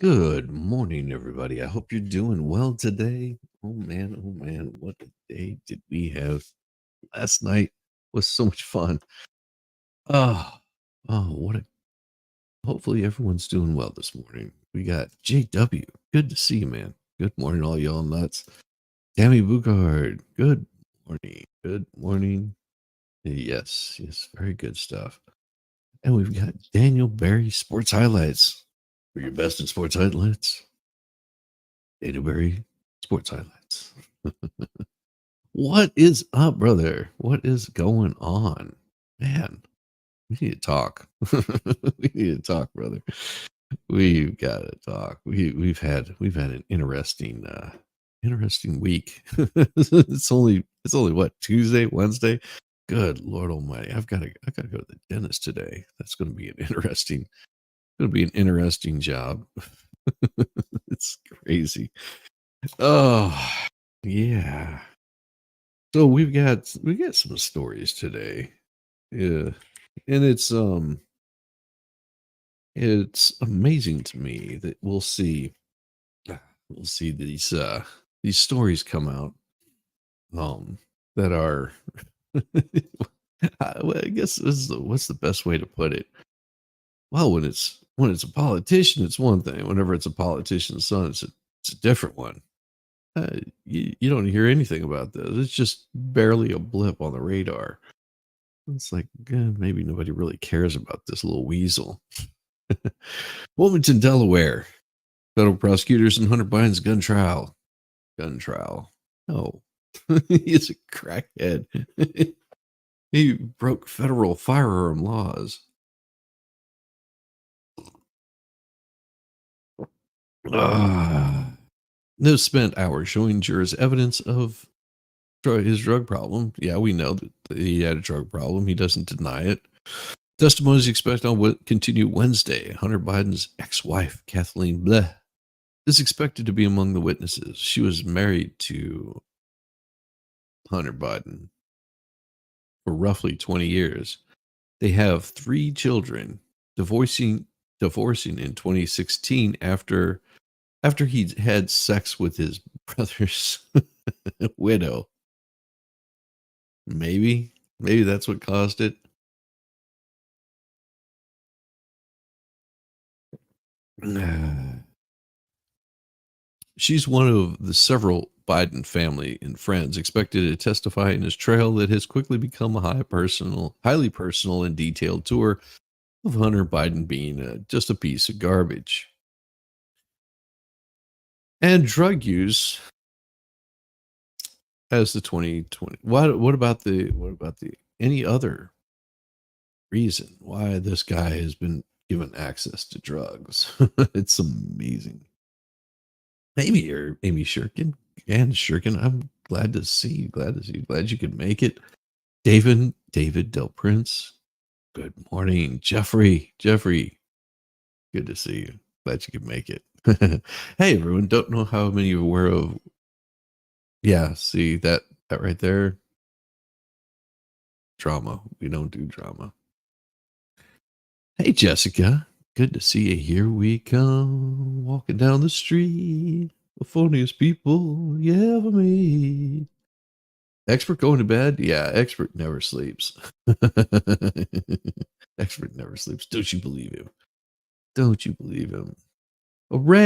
Good morning, everybody. I hope you're doing well today. Oh man, what a day did we have last night? Was so much fun. Oh, what a hopefully everyone's doing well this morning. We got JW. Good to see you, man. Good morning, all y'all nuts. Tammy Bugard. Good morning. Good morning. Yes, very good stuff. And we've got Daniel Barry Sports Highlights. For your best in sports highlights. Daniel Barry Sports Highlights. What is up, brother? What is going on? Man, we need to talk. We need to talk, brother. We've got to talk. We've had an interesting week. It's only what, Tuesday, Wednesday? Good Lord Almighty. I gotta go to the dentist today. That's gonna be an interesting job. It's crazy. Oh, yeah. So we got some stories today. Yeah. And it's amazing to me that we'll see these stories come out um that are I guess what's the best way to put it? Well, when it's a politician, it's one thing. Whenever it's a politician's son, it's a different one. You don't hear anything about this. It's just barely a blip on the radar. It's like, maybe nobody really cares about this little weasel. Wilmington, Delaware. Federal prosecutors in Hunter Biden's gun trial. Gun trial. No. He's a crackhead. He broke federal firearm laws. Those spent hours showing jurors evidence of his drug problem. Yeah, we know that he had a drug problem. He doesn't deny it. Testimony is expected on continue Wednesday. Hunter Biden's ex-wife, Kathleen Bleh, is expected to be among the witnesses. She was married to Hunter Biden for roughly 20 years. They have 3 children, divorcing in 2016 after he had sex with his brother's widow. Maybe that's what caused it. She's one of the several Biden family and friends expected to testify in his trial that has quickly become a highly personal and detailed tour of Hunter Biden being just a piece of garbage. And drug use as the 2020. What about the any other reason why this guy has been given access to drugs? It's amazing. Maybe you're Amy Shirkin. And Shirkin, I'm glad to see you. Glad you could make it. David Del Prince. Good morning. Jeffrey, good to see you. Glad you could make it. Hey everyone, don't know how many you're aware of. Yeah, see that right there? Drama. We don't do drama. Hey Jessica, good to see you. Here we come, walking down the street. The funniest people you ever meet. Expert going to bed? Yeah, expert never sleeps. Expert never sleeps. Don't you believe him? Don't you believe him? A raid.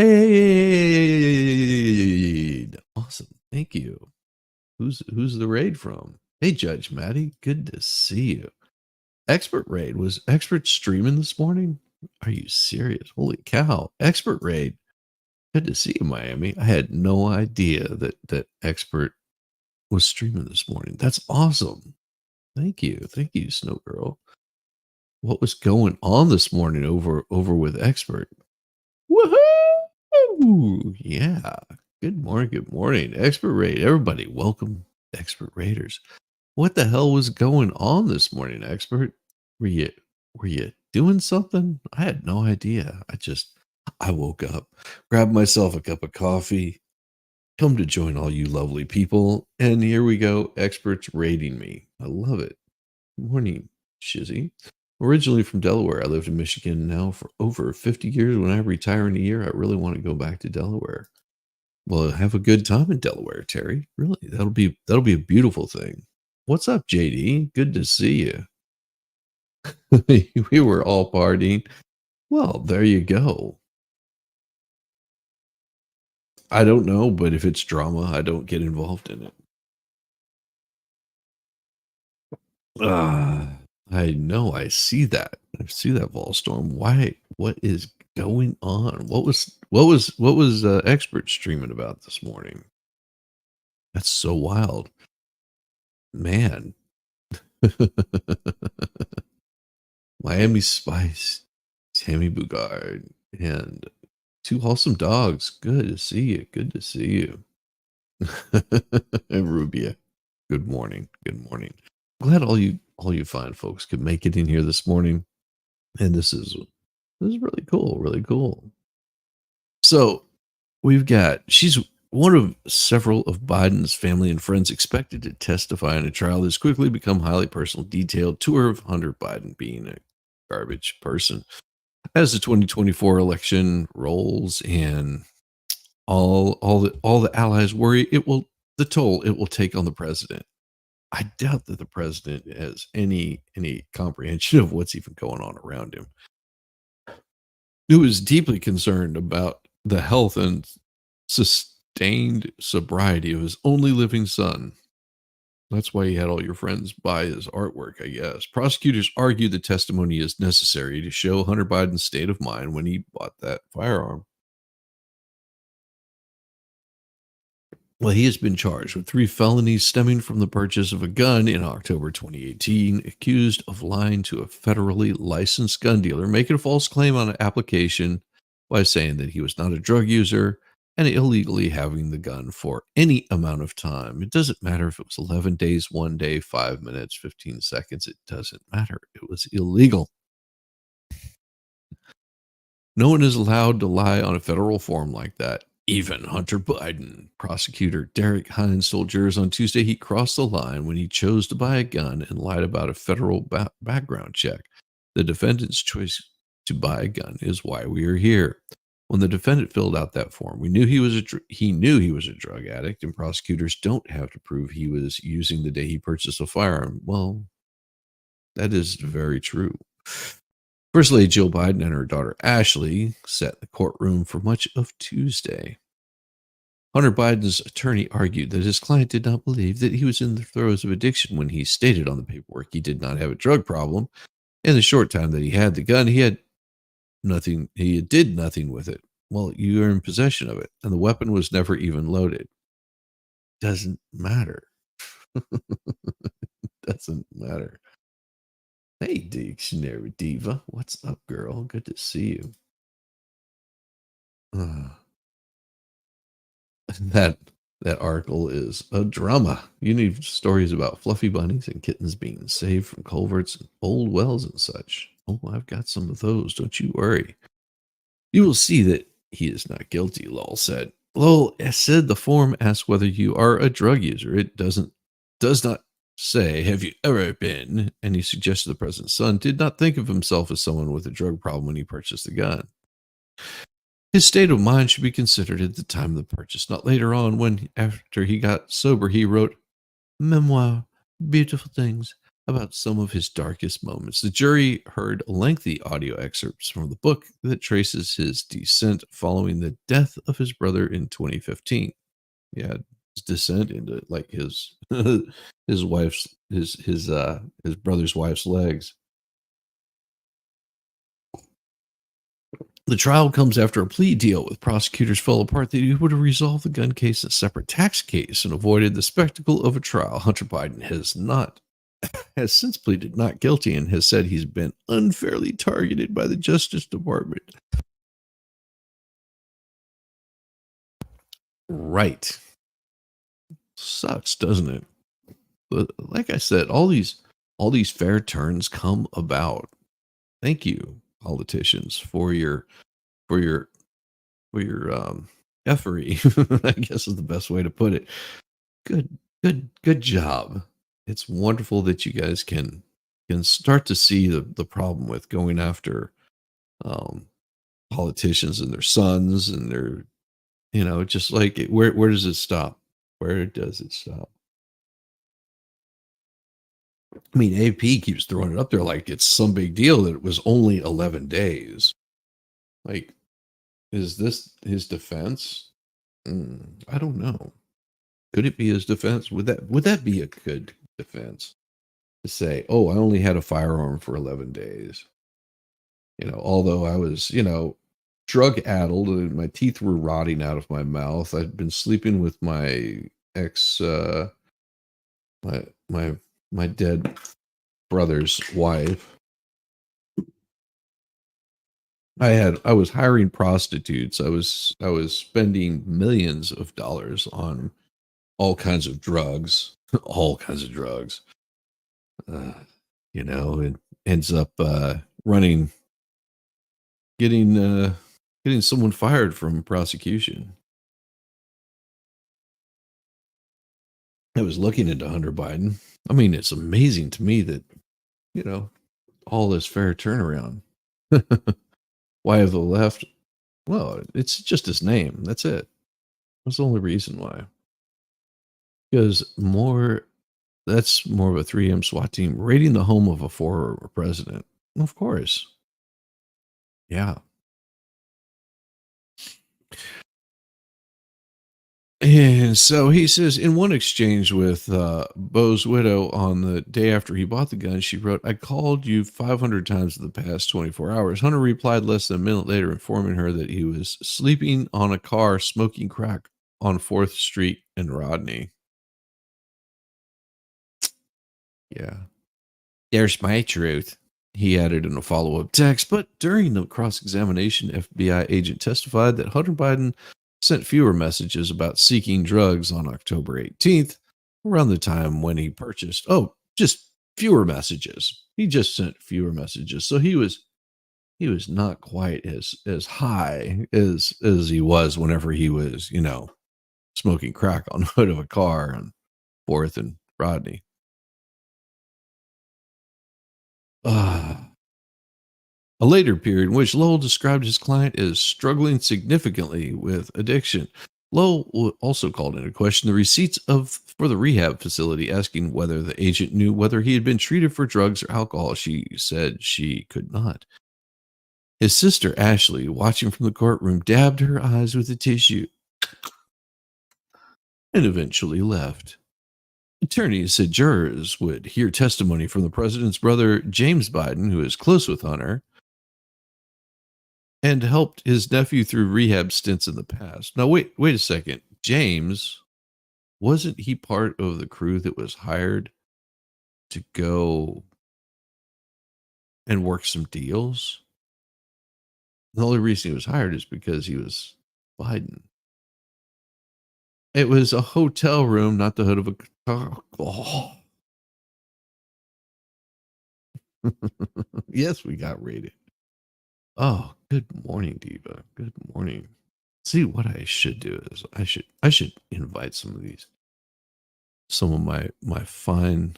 Awesome. Thank you. Who's the raid from? Hey Judge Maddie, good to see you. Expert raid. Was expert streaming this morning? Are you serious? Holy cow. Expert raid. Good to see you, Miami. I had no idea that expert was streaming this morning. That's awesome. Thank you. Thank you, Snow Girl. What was going on this morning over with expert? Woohoo! Yeah. Good morning. Good morning. Expert raid. Everybody, welcome, expert raiders. What the hell was going on this morning, expert? Were you were you doing something? I had no idea. I woke up, grabbed myself a cup of coffee, come to join all you lovely people, and here we go, experts raiding me. I love it. Morning, Shizzy. Originally from Delaware, I lived in Michigan now for over 50 years. When I retire in a year, I really want to go back to Delaware. Well, have a good time in Delaware, Terry. Really, that'll be a beautiful thing. What's up, JD? Good to see you. We were all partying. Well, there you go. I don't know, but if it's drama, I don't get involved in it. Ah, I know. I see that. I see that Volstorm. Why? What is going on? What was expert streaming about this morning? That's so wild, man. Miami Spice, Tammy Bugard, and two wholesome dogs. Good to see you. Good to see you. And Rubia. Good morning. Good morning. Glad all you fine folks could make it in here this morning. And this is really cool. Really cool. So we've got she's one of several of Biden's family and friends expected to testify in a trial that's quickly become highly personal, detailed tour of Hunter Biden being a garbage person. As the 2024 election rolls and all the allies worry the toll it will take on the president. I doubt that the president has any comprehension of what's even going on around him. Who is deeply concerned about the health and sustained sobriety of his only living son. That's why he had all your friends buy his artwork, I guess. Prosecutors argue the testimony is necessary to show Hunter Biden's state of mind when he bought that firearm. Well, he has been charged with three felonies stemming from the purchase of a gun in October 2018, accused of lying to a federally licensed gun dealer, making a false claim on an application by saying that he was not a drug user and illegally having the gun for any amount of time. It doesn't matter if it was 11 days, 1 day, 5 minutes, 15 seconds. It doesn't matter. It was illegal. No one is allowed to lie on a federal form like that. Even Hunter Biden. Prosecutor Derek Hines told jurors on Tuesday he crossed the line when he chose to buy a gun and lied about a federal background check. The defendant's choice to buy a gun is why we are here. When the defendant filled out that form, we knew he knew he was a drug addict, and prosecutors don't have to prove he was using the day he purchased a firearm. Well, that is very true. First Lady Jill Biden and her daughter Ashley sat in the courtroom for much of Tuesday. Hunter Biden's attorney argued that his client did not believe that he was in the throes of addiction when he stated on the paperwork he did not have a drug problem. In the short time that he had the gun, he did nothing with it. Well, you are in possession of it, and the weapon was never even loaded. Doesn't matter. Doesn't matter. Hey, Dictionary Diva. What's up, girl? Good to see you. Uh, that that article is a drama. You need stories about fluffy bunnies and kittens being saved from culverts and old wells and such. Oh, I've got some of those. Don't you worry. You will see that he is not guilty, Lowell said. Lowell said the form asks whether you are a drug user. It does not say, have you ever been? And he suggested the president's son did not think of himself as someone with a drug problem when he purchased the gun. His state of mind should be considered at the time of the purchase, not later on when, after he got sober, he wrote memoir, beautiful things about some of his darkest moments. The jury heard lengthy audio excerpts from the book that traces his descent following the death of his brother in 2015. Yeah, his descent into like his his wife's his brother's wife's legs. The trial comes after a plea deal with prosecutors fell apart that he would have resolved the gun case in a separate tax case and avoided the spectacle of a trial. Hunter Biden has since pleaded not guilty and has said he's been unfairly targeted by the Justice Department. Right. Sucks, doesn't it? But like I said, all these fair turns come about. Thank you, politicians, for your for your effery, I guess is the best way to put it. Good job. It's wonderful that you guys can can start to see the problem with going after um, politicians and their sons and their, just like where does it stop? Where does it stop? I mean, AP keeps throwing it up there like it's some big deal that it was only 11 days. Like, is this his defense? I don't know. Could it be his defense? Would that be a good defense to say, "Oh, I only had a firearm for 11 days." Although I was, drug addled and my teeth were rotting out of my mouth. I'd been sleeping with my ex, my my my dead brother's wife. I was hiring prostitutes. I was spending millions of dollars on all kinds of drugs, all kinds of drugs. Uh, it ends up running, getting getting someone fired from prosecution. I was looking into Hunter Biden. I mean, it's amazing to me that, you know, all this fair turnaround. Why have the left? Well, it's just his name. That's it. That's the only reason why. Because that's more of a 3M SWAT team raiding the home of a former president. Of course. Yeah. And so he says, in one exchange with Bo's widow on the day after he bought the gun, she wrote, "I called you 500 times in the past 24 hours." Hunter replied less than a minute later, informing her that he was sleeping on a car smoking crack on 4th Street in Rodney. Yeah. There's my truth, he added in a follow up text. But during the cross examination, FBI agent testified that Hunter Biden sent fewer messages about seeking drugs on October 18th, around the time when he purchased. Oh, just fewer messages. He just sent fewer messages. So he was not quite as high as he was whenever he was, smoking crack on the hood of a car on 4th and Rodney. Ah. A later period in which Lowell described his client as struggling significantly with addiction. Lowell also called into question the receipts for the rehab facility, asking whether the agent knew whether he had been treated for drugs or alcohol. She said she could not. His sister, Ashley, watching from the courtroom, dabbed her eyes with a tissue and eventually left. Attorneys said jurors would hear testimony from the president's brother, James Biden, who is close with Hunter, and helped his nephew through rehab stints in the past. Now, wait a second. James, wasn't he part of the crew that was hired to go and work some deals? The only reason he was hired is because he was Biden. It was a hotel room, not the hood of a car. Oh. Yes, we got rated. Oh, good morning, Diva. Good morning. See, what I should do is I should invite some of my fine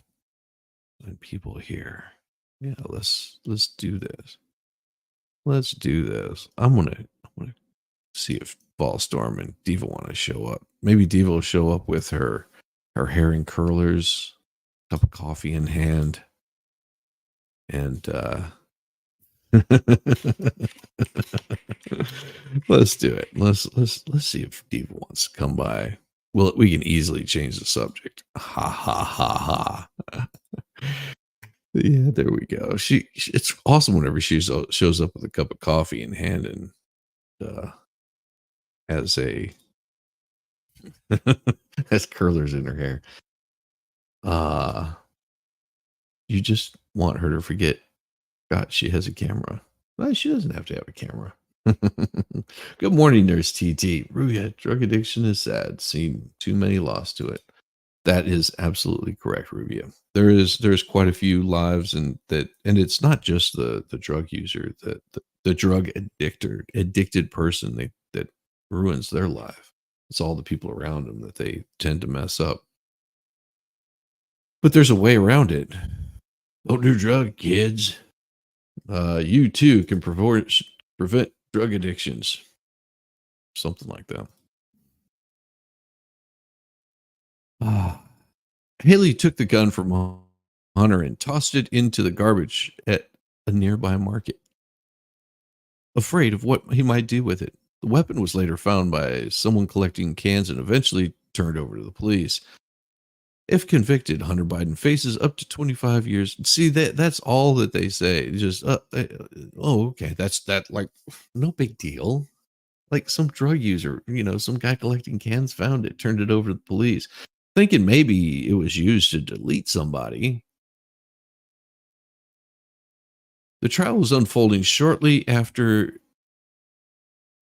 people here. Yeah, let's do this. Let's do this. I'm gonna see if Ballstorm and Diva want to show up. Maybe Diva will show up with her hair in curlers, cup of coffee in hand, and let's do it. Let's see if Diva wants to come by. Well, we can easily change the subject. Ha ha ha ha. Yeah, there we go. It's awesome whenever she shows up with a cup of coffee in hand and uh, has a has curlers in her hair. Uh you just want her to forget, God, she has a camera. Well, she doesn't have to have a camera. Good morning, Nurse TT. Rubia, drug addiction is sad. Seen too many lost to it. That is absolutely correct, Rubia. There's quite a few lives, and it's not just the drug user, the drug addicted person that ruins their life. It's all the people around them that they tend to mess up. But there's a way around it. Don't do drug, kids. You too can prevent drug addictions. Something like that. Haley took the gun from Hunter and tossed it into the garbage at a nearby market, afraid of what he might do with it. The weapon was later found by someone collecting cans and eventually turned over to the police. If convicted, Hunter Biden faces up to 25 years. See, that's all that they say. Just, oh, okay. That's that, like, no big deal. Like some drug user, some guy collecting cans found it, turned it over to the police, thinking maybe it was used to delete somebody. The trial was unfolding shortly after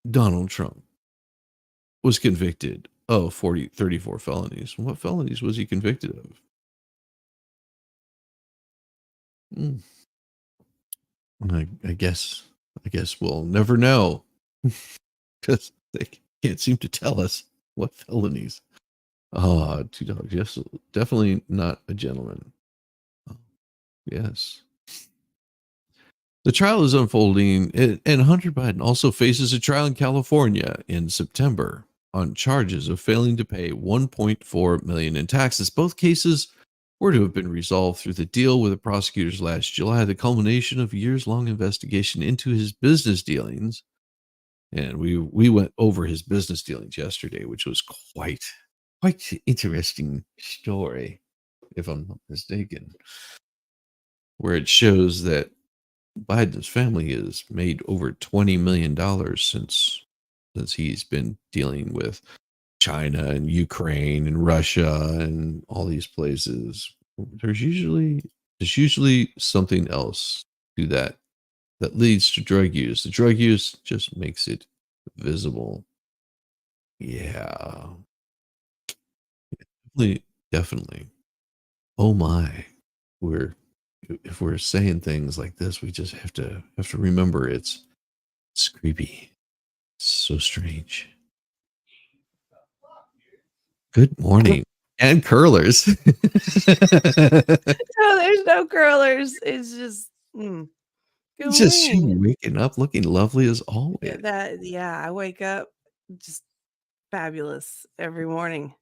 Donald Trump was convicted of 34 felonies. What felonies was he convicted of? I guess we'll never know because they can't seem to tell us what felonies. Oh, two dogs. Yes, definitely not a gentleman. Oh, yes. The trial is unfolding, and Hunter Biden also faces a trial in California in September on charges of failing to pay $1.4 million in taxes. Both cases were to have been resolved through the deal with the prosecutors last July, the culmination of years-long investigation into his business dealings. And we went over his business dealings yesterday, which was quite interesting story, if I'm not mistaken, where it shows that Biden's family has made over $20 million since he's been dealing with China and Ukraine and Russia and all these places. There's usually something else to that leads to drug use. The drug use just makes it visible. Yeah, definitely. Oh my, if we're saying things like this, we just have to remember it's creepy. It's so strange. Good morning. And curlers. No, there's no curlers. It's just good Just you morning. waking up looking lovely as always. I wake up just fabulous every morning.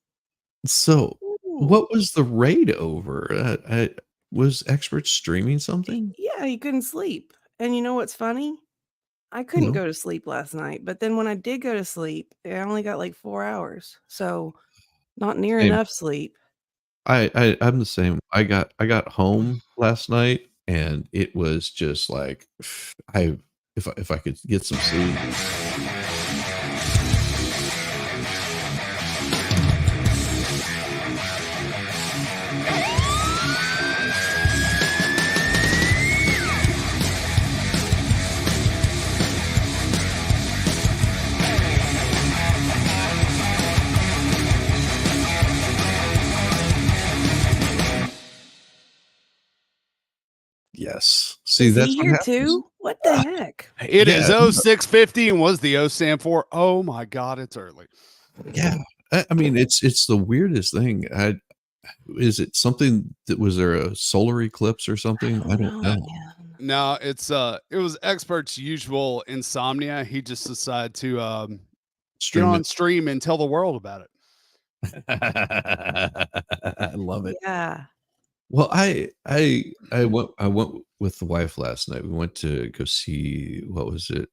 So, Ooh. what was the raid over? Was expert streaming something? Yeah, you couldn't sleep. And you know what's funny? I couldn't No. go to sleep last night, but then when I did go to sleep, I only got like 4 hours. So, not near Same. enough sleep. I'm the same. I got home last night and it was just like if I could get some sleep. Yes. See, Is that's he what here happens. too? What the heck? It Yeah, is no. 0650 and was the O stand for? Oh my God, it's early. Yeah. I mean, it's the weirdest thing. Is it something that was there a solar eclipse or something? I don't know. Man. No, it was expert's usual insomnia. He just decided to get Stream on it. stream and tell the world about it. I love it. Yeah. Well, I went with the wife last night. We went to go see, what was it?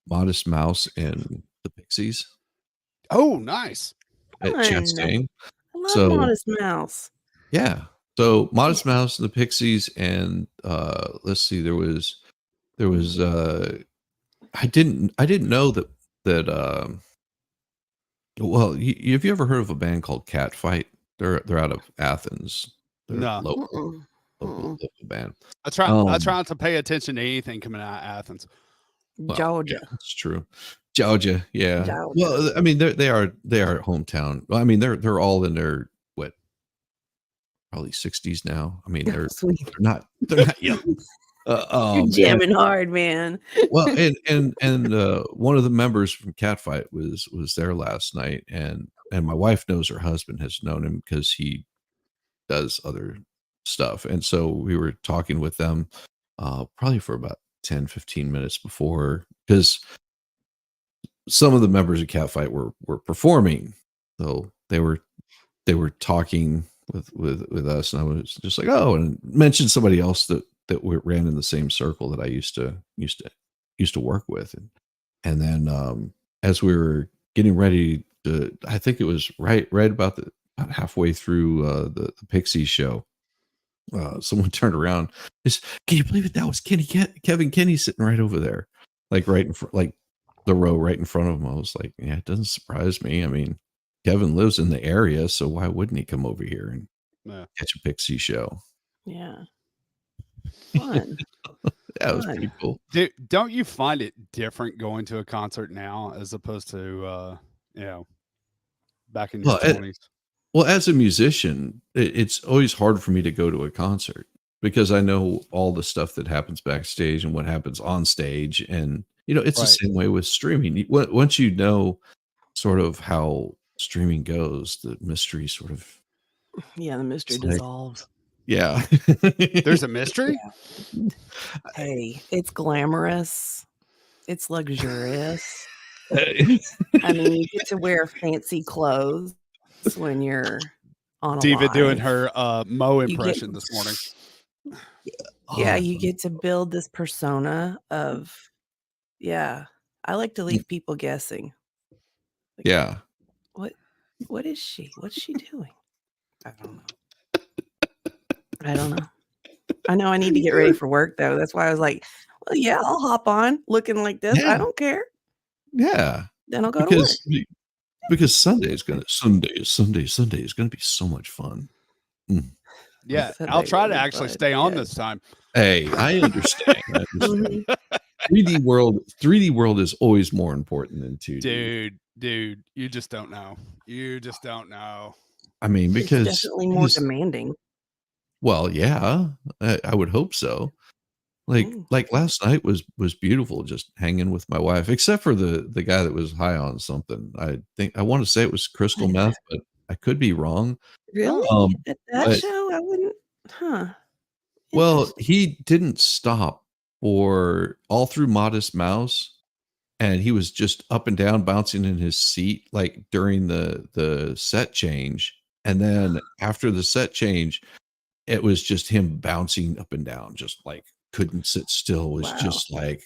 Modest Mouse and the Pixies Oh, nice. at Fun. Chastain. I love So Modest Mouse. yeah. So Modest Mouse and the Pixies and let's see, there was I didn't know that well, have you ever heard of a band called Cat Fight? They're out of Athens. They're No. local band. I try not to pay attention to anything coming out of Athens. Well, Georgia. yeah, that's true. Georgia, yeah. Georgia. Well, I mean, they are hometown. Well, I mean, they're all in their what, probably 60s now. I mean, they're Sweet. not young. You're jamming hard, man. Well, and one of the members from Catfight was there last night, and my wife knows her husband has known him because he does other stuff. And so we were talking with them probably for about 10-15 minutes before, because some of the members of Catfight were performing. So they were talking with us, and I was just like, oh, and mentioned somebody else that we ran in the same circle that I used to work with. And then as we were getting ready to, I think it was right about halfway through the Pixie show, someone turned around. Is Can you believe it? That was Kevin Kenny sitting right over there, like right in front, like the row right in front of him. I was like, yeah, it doesn't surprise me. I mean, Kevin lives in the area, so why wouldn't he come over here and catch a Pixie show? Yeah. Fun. That was Fun. pretty cool. Don't you find it different going to a concert now as opposed to back in your 20s? Well, as a musician, it's always hard for me to go to a concert because I know all the stuff that happens backstage and what happens on stage. And, it's the Right. same way with streaming. Once you know sort of how streaming goes, the mystery sort of, Yeah, the mystery it's like, dissolves. yeah. There's a mystery? Hey, it's glamorous. It's luxurious. I mean, you get to wear fancy clothes when you're on a Diva doing live. her Mo impression this morning. Yeah, you get to build this persona of, I like to leave people guessing. Like, Yeah. what is she? What's she doing? I don't know. I know I need to get ready for work though. That's why I was like, well, yeah, I'll hop on looking like this. Yeah. I don't care. Yeah. Then I'll go to work. Because Sunday is gonna be so much fun. Yeah, Sunday I'll try will to be actually fun, stay on yeah. this time. Hey, I understand. Mhm. 3D world is always more important than 2D. Dude, you just don't know. You just don't know. I mean, It's because definitely more demanding. well, yeah, I would hope so. Like last night was beautiful, just hanging with my wife, except for the guy that was high on something. I want to say it was crystal meth, but I could be wrong. Really? At that but show? I wouldn't well, Interesting. he didn't stop for all through Modest Mouse, and he was just up and down bouncing in his seat like during the set change. And then after the set change, it was just him bouncing up and down, just like couldn't sit still, was Wow. just like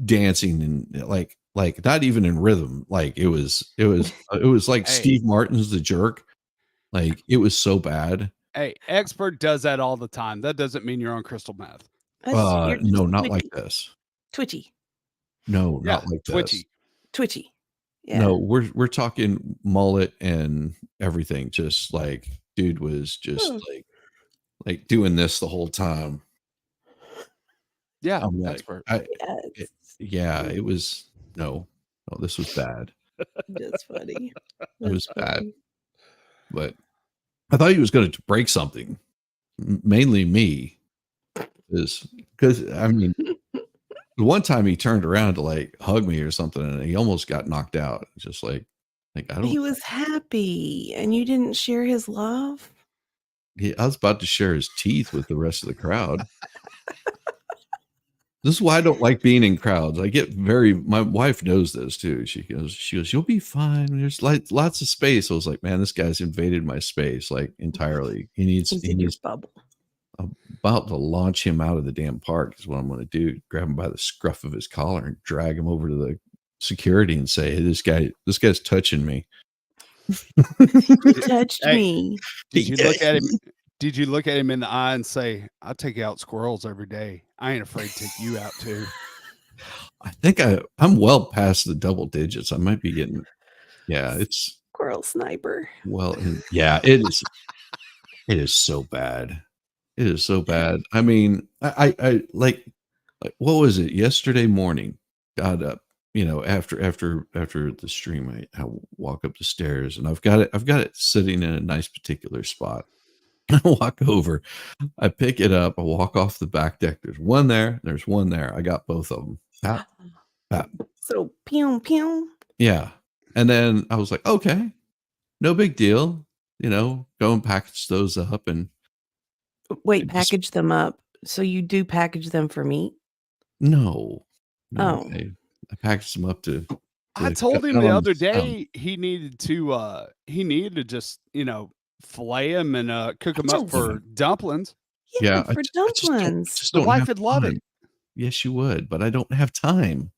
dancing and like not even in rhythm. Like it was like Hey. Steve Martin's The Jerk. Like it was so bad. Hey, expert does that all the time. That doesn't mean you're on crystal meth. You're just No, not like this. twitchy. No, Yeah, not like twitchy. Twitchy. Yeah. No, we're talking mullet and everything. Just like dude was just like doing this the whole time. Yeah, I'm like, expert. it was no, this was bad. That's funny. It was bad. But I thought he was going to break something, mainly me, because I mean, the one time he turned around to like hug me or something, and he almost got knocked out. Just like I don't. He was happy, and you didn't share his love. I was about to share his teeth with the rest of the crowd. This is why I don't like being in crowds. I get my wife knows this too. She goes, you'll be fine. There's like lots of space. I was like, man, this guy's invaded my space like entirely. He He's in your bubble. I'm about to launch him out of the damn park is what I'm going to do. Grab him by the scruff of his collar and drag him over to the security and say, hey, this guy's touching me. He touched me. Did you look at him? Did you look at him in the eye and say, "I'll take out squirrels every day. I ain't afraid to take you out too." I think I'm well past the double digits. I might be getting, it's Squirrel sniper. well, yeah, it is. It is so bad. It is so bad. I mean, I like what was it? Yesterday morning, got up, after the stream, I walk up the stairs and I've got it sitting in a nice particular spot. I walk over, I pick it up, I walk off the back deck. There's one there, there's one there. I got both of them. Pat. So pew pew. Yeah. And then I was like, okay, no big deal. Go and package those up. And Wait, Just package them up. So you do package them for meat? no, no. Oh. I packaged them up to I cut told him down the on the other sound. day he needed to just, fillet him and, cook him up Yes. for dumplings. Yeah, Yeah, for I dumplings. just The don't wife have would love it. time. Yes, you would, but I don't have time.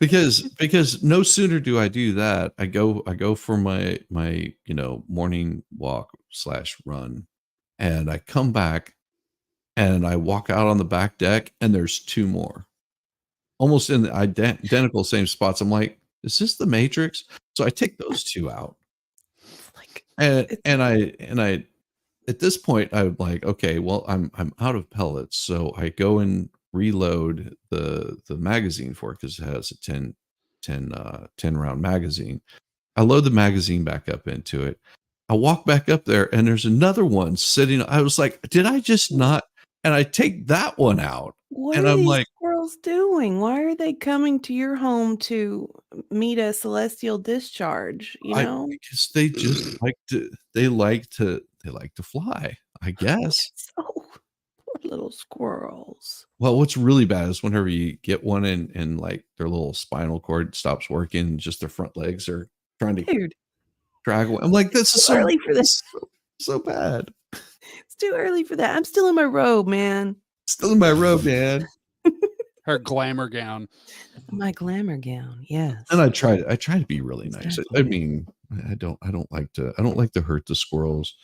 Because no sooner do I do that, I go for my, morning walk slash run, and I come back, and I walk out on the back deck, and there's 2 more, almost in the identical same spots. I'm like, "Is this the Matrix?" So I take those 2 out, It's like it's and I at this point, I'm like, "Okay, well, I'm out of pellets," so I go and reload the magazine for it because it has a 10 round magazine. I load the magazine back up into it. I walk back up there, and there's another one sitting. I was like, "Did I just not?" And I take that one out, what and are I'm these like, squirrels doing? Why are they coming to your home to meet a celestial discharge, you I know? because they just like to fly, I guess. It's so poor little squirrels. Well, what's really bad is whenever you get one and, like, their little spinal cord stops working, and just their front legs are trying to Dude, drag away. I'm like, it's "This too is early for that. so bad. It's too early for that. I'm still in my robe, man. Still in my robe, man." Her glamour gown. My glamour gown, And yes. I try to be really nice. I Exactly. mean, I don't like to hurt the squirrels.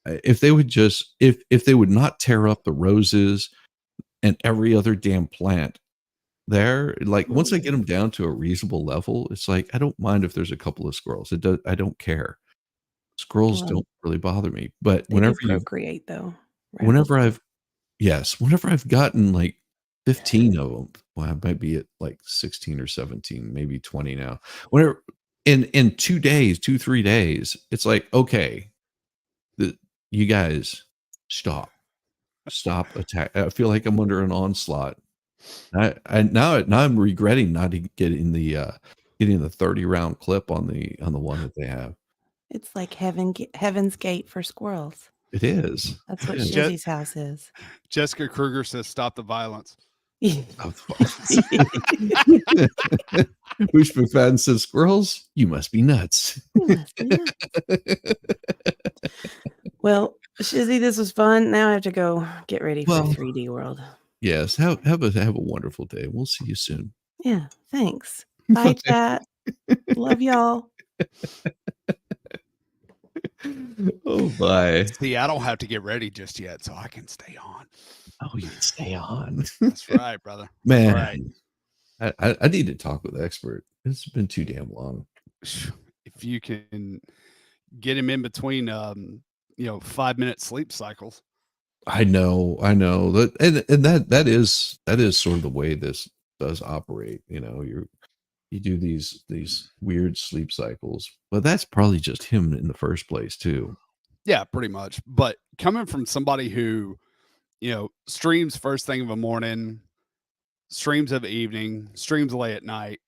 If they would just if they would not tear up the roses and every other damn plant there, like, once I get Mm. them down to a reasonable level, it's like, I don't mind if there's a couple of squirrels. I don't care. Squirrels Well, don't really bother me, but they do procreate though, whenever rapidly. I've yes, whenever I've gotten, like, 15 of them, well, I might be at, like, 16 or 17, maybe 20 now. Whenever in 2 days, 2, 3 days, it's like, "Okay, the you guys stop. Stop attack." I feel like I'm under an onslaught. Now I'm regretting not getting the 30 round clip on the one that they have. It's like heaven's gate for squirrels. It is. That's It what is. Je- Shizzy's house is. Jessica Kruger says, "Stop the violence." Of course. Bush McFadden says, "Squirrels, you must be nuts." You must be nuts. Well, Shizzy, this was fun. Now I have to go get ready for Well, 3D World. yes, have a wonderful day. We'll see you soon. Yeah, thanks. Bye, chat. Love y'all. Oh, bye. See, I don't have to get ready just yet, so I can stay on. Oh, you can stay on. That's right, brother. That's right. Man, I need to talk with the expert. It's been too damn long. If you can get him in between, 5-minute sleep cycles. I know, that, and that is sort of the way this does operate. You do these weird sleep cycles, but that's probably just him in the first place too. Yeah, pretty much. But coming from somebody who, streams first thing of the morning, streams of the evening, streams late at night,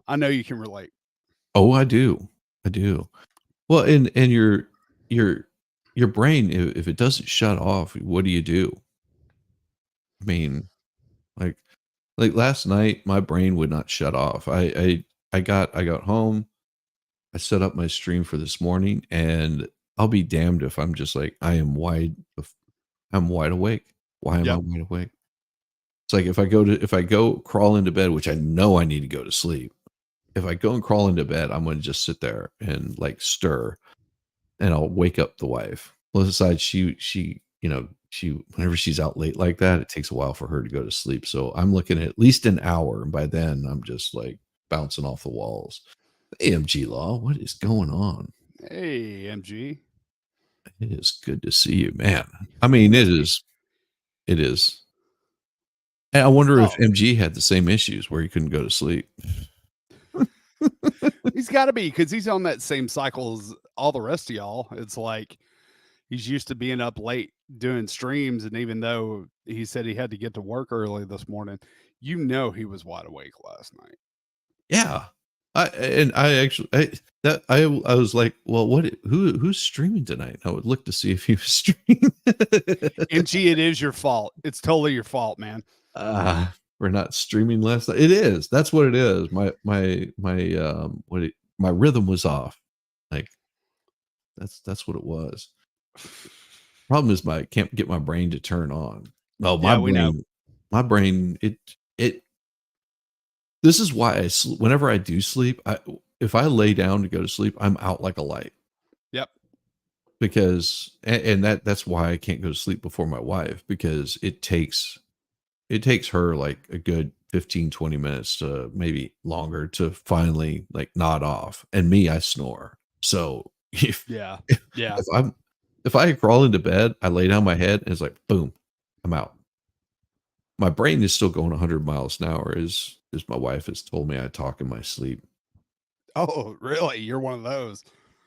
I know you can relate. Oh, I do. Well, and your brain, if it doesn't shut off, what do you do? I mean, like last night, my brain would not shut off. I got home, I set up my stream for this morning, and I'll be damned if I'm just like, I'm wide awake. Why am I Yep. wide awake? It's like if I go crawl into bed, which I know I need to go to sleep. If I go and crawl into bed, I'm gonna just sit there and, like, stir, and I'll wake up the wife. Well, besides, she whenever she's out late like that, it takes a while for her to go to sleep. So I'm looking at least an hour, and by then I'm just like bouncing off the walls. AMG Law, what is going on? Hey, MG. It is good to see you, man. I mean, Miss it you. is. It is. And I wonder if So MG had the same issues where he couldn't go to sleep. he's got to be because he's on that same cycle as all the rest of y'all. It's like he's used to being up late doing streams. And even though he said he had to get to work early this morning, he was wide awake last night. Yeah. I was like, well, who's streaming tonight? I would look to see if he was streaming. And gee, it is your fault. It's totally your fault, man. We're not streaming last night. It is. That's what it is. My rhythm was off. Like that's what it was. Problem is I can't get my brain to turn on. No, Yeah, we know. My brain, it this is why whenever I do sleep, if I lay down to go to sleep, I'm out like a light. Yep. Because and that's why I can't go to sleep before my wife, because it takes her like a good 15-20 minutes to maybe longer to finally like nod off. And me, I snore. So Yeah. if I crawl into bed, I lay down my head and it's like boom, I'm out. My brain is still going 100 miles an hour, as my wife has told me I talk in my sleep. Oh, really? You're one of those.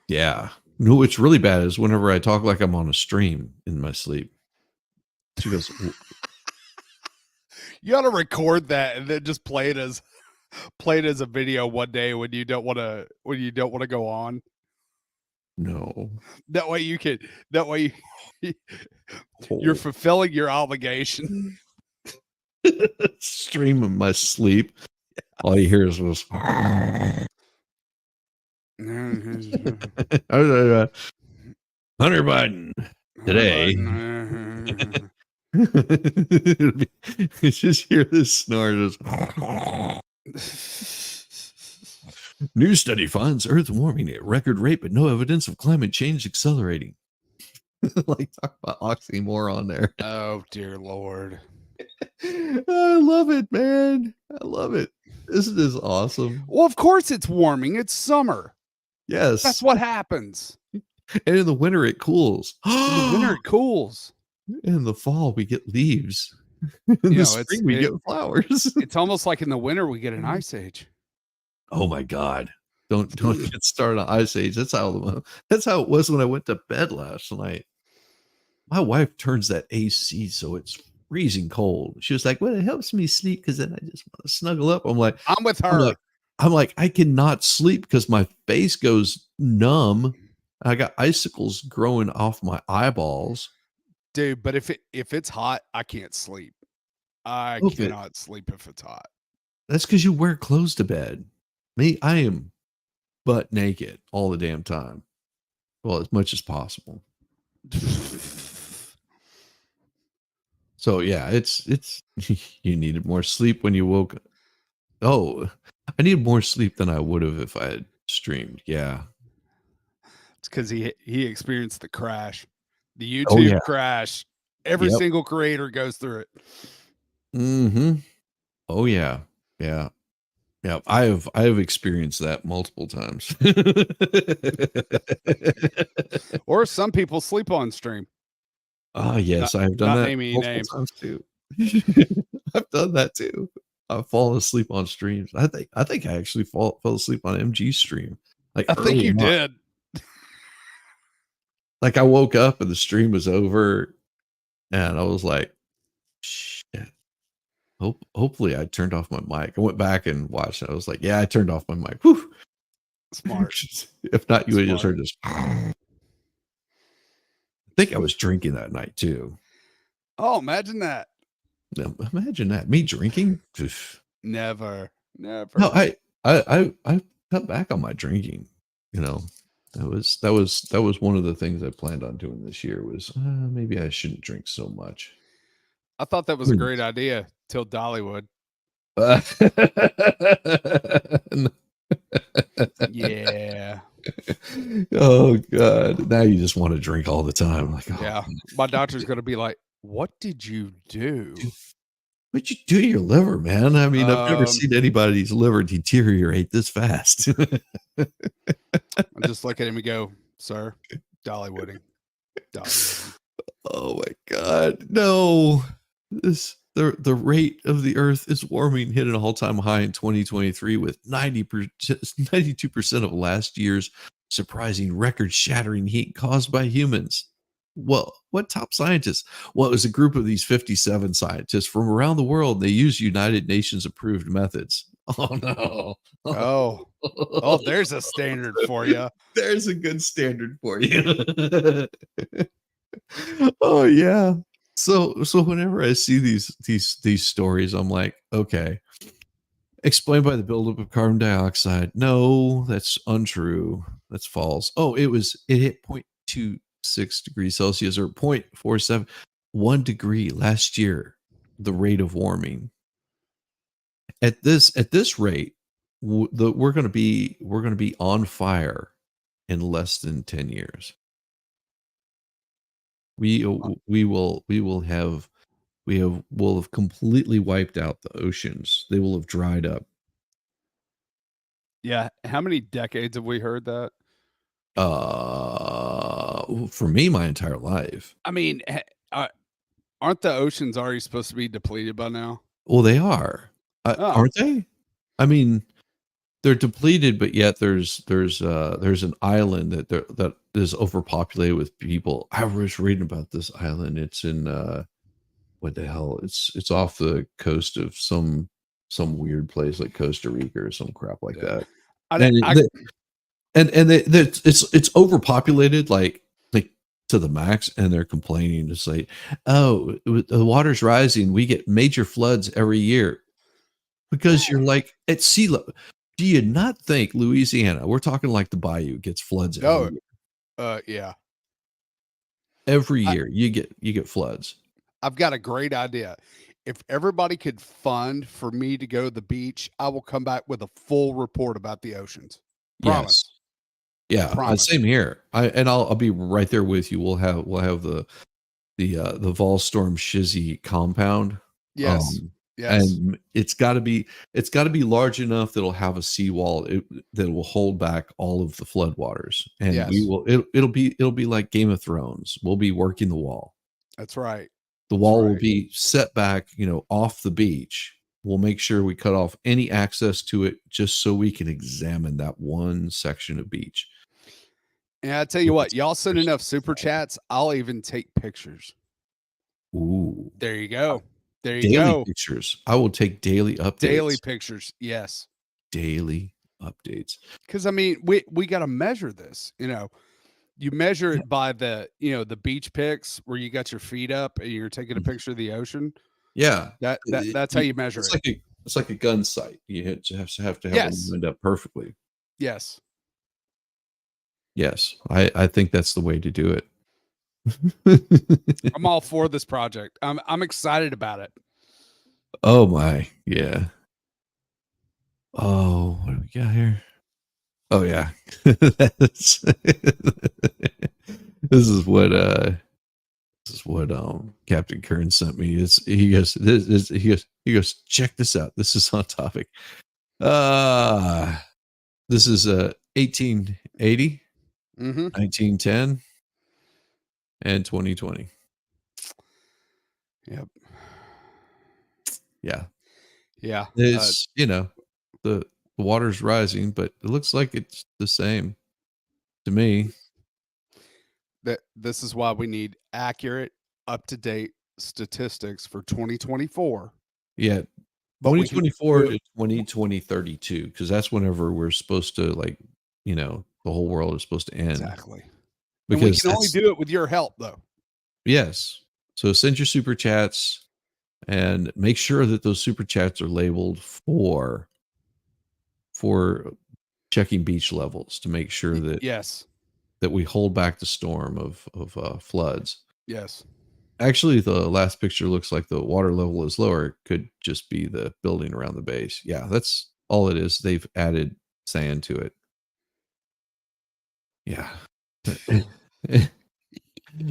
Yeah. No, what's really bad is whenever I talk like I'm on a stream in my sleep. She goes, you ought to record that and then just play it as a video one day when you don't want to go on. no. That way you're fulfilling your obligation. Stream in my sleep. All you hear is this. Hunter Biden today. It's just hear this snore. New study finds Earth warming at record rate, but no evidence of climate change accelerating. Like talk about oxymoron there. Oh dear Lord. I love it, man. I love it. This is awesome. Well, of course it's warming. It's summer. Yes. That's what happens. And in the winter it cools. In the winter it cools. In the fall we get leaves. In the spring we get flowers. It's almost like in the winter we get an ice age. Oh my God. Don't get started on ice age. That's how it was when I went to bed last night. My wife turns that AC so it's freezing cold. She was like, well, it helps me sleep because then I just want to snuggle up. I'm like, I'm with her. I'm like, I cannot sleep because my face goes numb. I got icicles growing off my eyeballs. Dude, but if it's hot, I can't sleep. I cannot sleep if it's hot. That's because you wear clothes to bed. Me, I am butt naked all the damn time. Well, as much as possible. So yeah, it's you needed more sleep when you woke. Oh, I needed more sleep than I would have if I had streamed. Yeah. It's because he experienced the crash. The YouTube crash. Every single creator goes through it. Mm-hmm. Oh yeah. Yeah. Yeah. I have experienced that multiple times. Or some people sleep on stream. Yes, I've done that multiple times too. I've done that too. I've fallen asleep on streams. I think I actually fell asleep on MG stream. Like I think you did. Like I woke up and the stream was over, and I was like, "Shit." Hopefully, I turned off my mic. I went back and watched it. I was like, "Yeah, I turned off my mic." Whew. Smart. If not, you would have just heard this. I think I was drinking that night too. Oh, imagine that. Imagine that. Me drinking? Never. No, I cut back on my drinking. You know, that was one of the things I planned on doing this year was maybe I shouldn't drink so much. I thought that was a great idea till Dollywood. Yeah. Oh God. Now you just want to drink all the time. Like, oh, yeah. My doctor's going to be like, what did you do? What'd you do to your liver, man? I mean, I've never seen anybody's liver deteriorate this fast. I just look at him and go, sir, Dollywooding. Oh my God. No. The rate of the earth is warming hit an all-time high in 2023 with 92% of last year's surprising record-shattering heat caused by humans. Well, what top scientists? Well, it was a group of these 57 scientists from around the world. They use United Nations approved methods. Oh no. Oh, oh, there's a standard for you. There's a good standard for you. Oh yeah. So whenever I see these stories, I'm like, okay, explained by the buildup of carbon dioxide. No, that's untrue. That's false. Oh, it hit 0.26 degrees Celsius or 0.47, 1 degree last year, the rate of warming. At this rate, we're gonna be on fire in less than 10 years. We will have completely wiped out the oceans. They will have dried up. Yeah. How many decades have we heard that? For me, my entire life. I mean, aren't the oceans already supposed to be depleted by now? Well, they are, Oh, aren't they? I mean, they're depleted, but yet there's an island that is overpopulated with people. I was reading about this island. It's in what the hell? It's off the coast of some weird place like Costa Rica or some crap like yeah. that. I, And I, it's overpopulated like to the max, and they're complaining. It's like, oh, the water's rising. We get major floods every year because you're like at sea level. Do you not think Louisiana? We're talking like the Bayou gets floods every oh, year. yeah. Every I, year you get floods. I've got a great idea. If everybody could fund for me to go to the beach, I will come back with a full report about the oceans. Yes. Promise. Yeah. Promise. Same here. I'll be right there with you. We'll have the Volstorm Shizzy compound. Yes. Um, Yes. and it's got to be large enough that'll have a seawall that will hold back all of the floodwaters. And we Yes. will it'll be like Game of Thrones. We'll be working the wall. That's right. The That's wall will right. be set back, off the beach. We'll make sure we cut off any access to it just so we can examine that one section of beach. And I tell you With what, its y'all send enough super side. chats, I'll even take pictures. Ooh. There you go. There you Daily go. pictures. I will take daily Daily updates. pictures. Yes. Daily updates. Because I mean, we got to measure this. You measure Yeah. it by the beach pics where you got your feet up and you're taking a Mhm. picture of the ocean. Yeah. That's how you measure it. It's like a gun sight. You have to have them Yes. lined up perfectly. Yes. Yes. I think that's the way to do it. I'm all for this project. I'm excited about it. Oh my. Yeah. Oh, what do we got here? Oh yeah. That's- this is what Captain Kern sent me. He goes, check this out. This is on topic. This is 1880, Mm-hmm. 1910, and 2020. Yep. Yeah. Yeah. It's the water's rising, but it looks like it's the same to me. This is why we need accurate, up to date statistics for 2024. Yeah. But we can 2024 do to it 2032, because that's whenever we're supposed to the whole world is supposed to end. exactly. And we Because can only do it with your help, though. yes. So send your super chats and make sure that those super chats are labeled for checking beach levels to make sure Yes. that we hold back the storm of floods. Yes. Actually, the last picture looks like the water level is lower. It could just be the building around the base. Yeah, that's all it is. They've added sand to it. Yeah.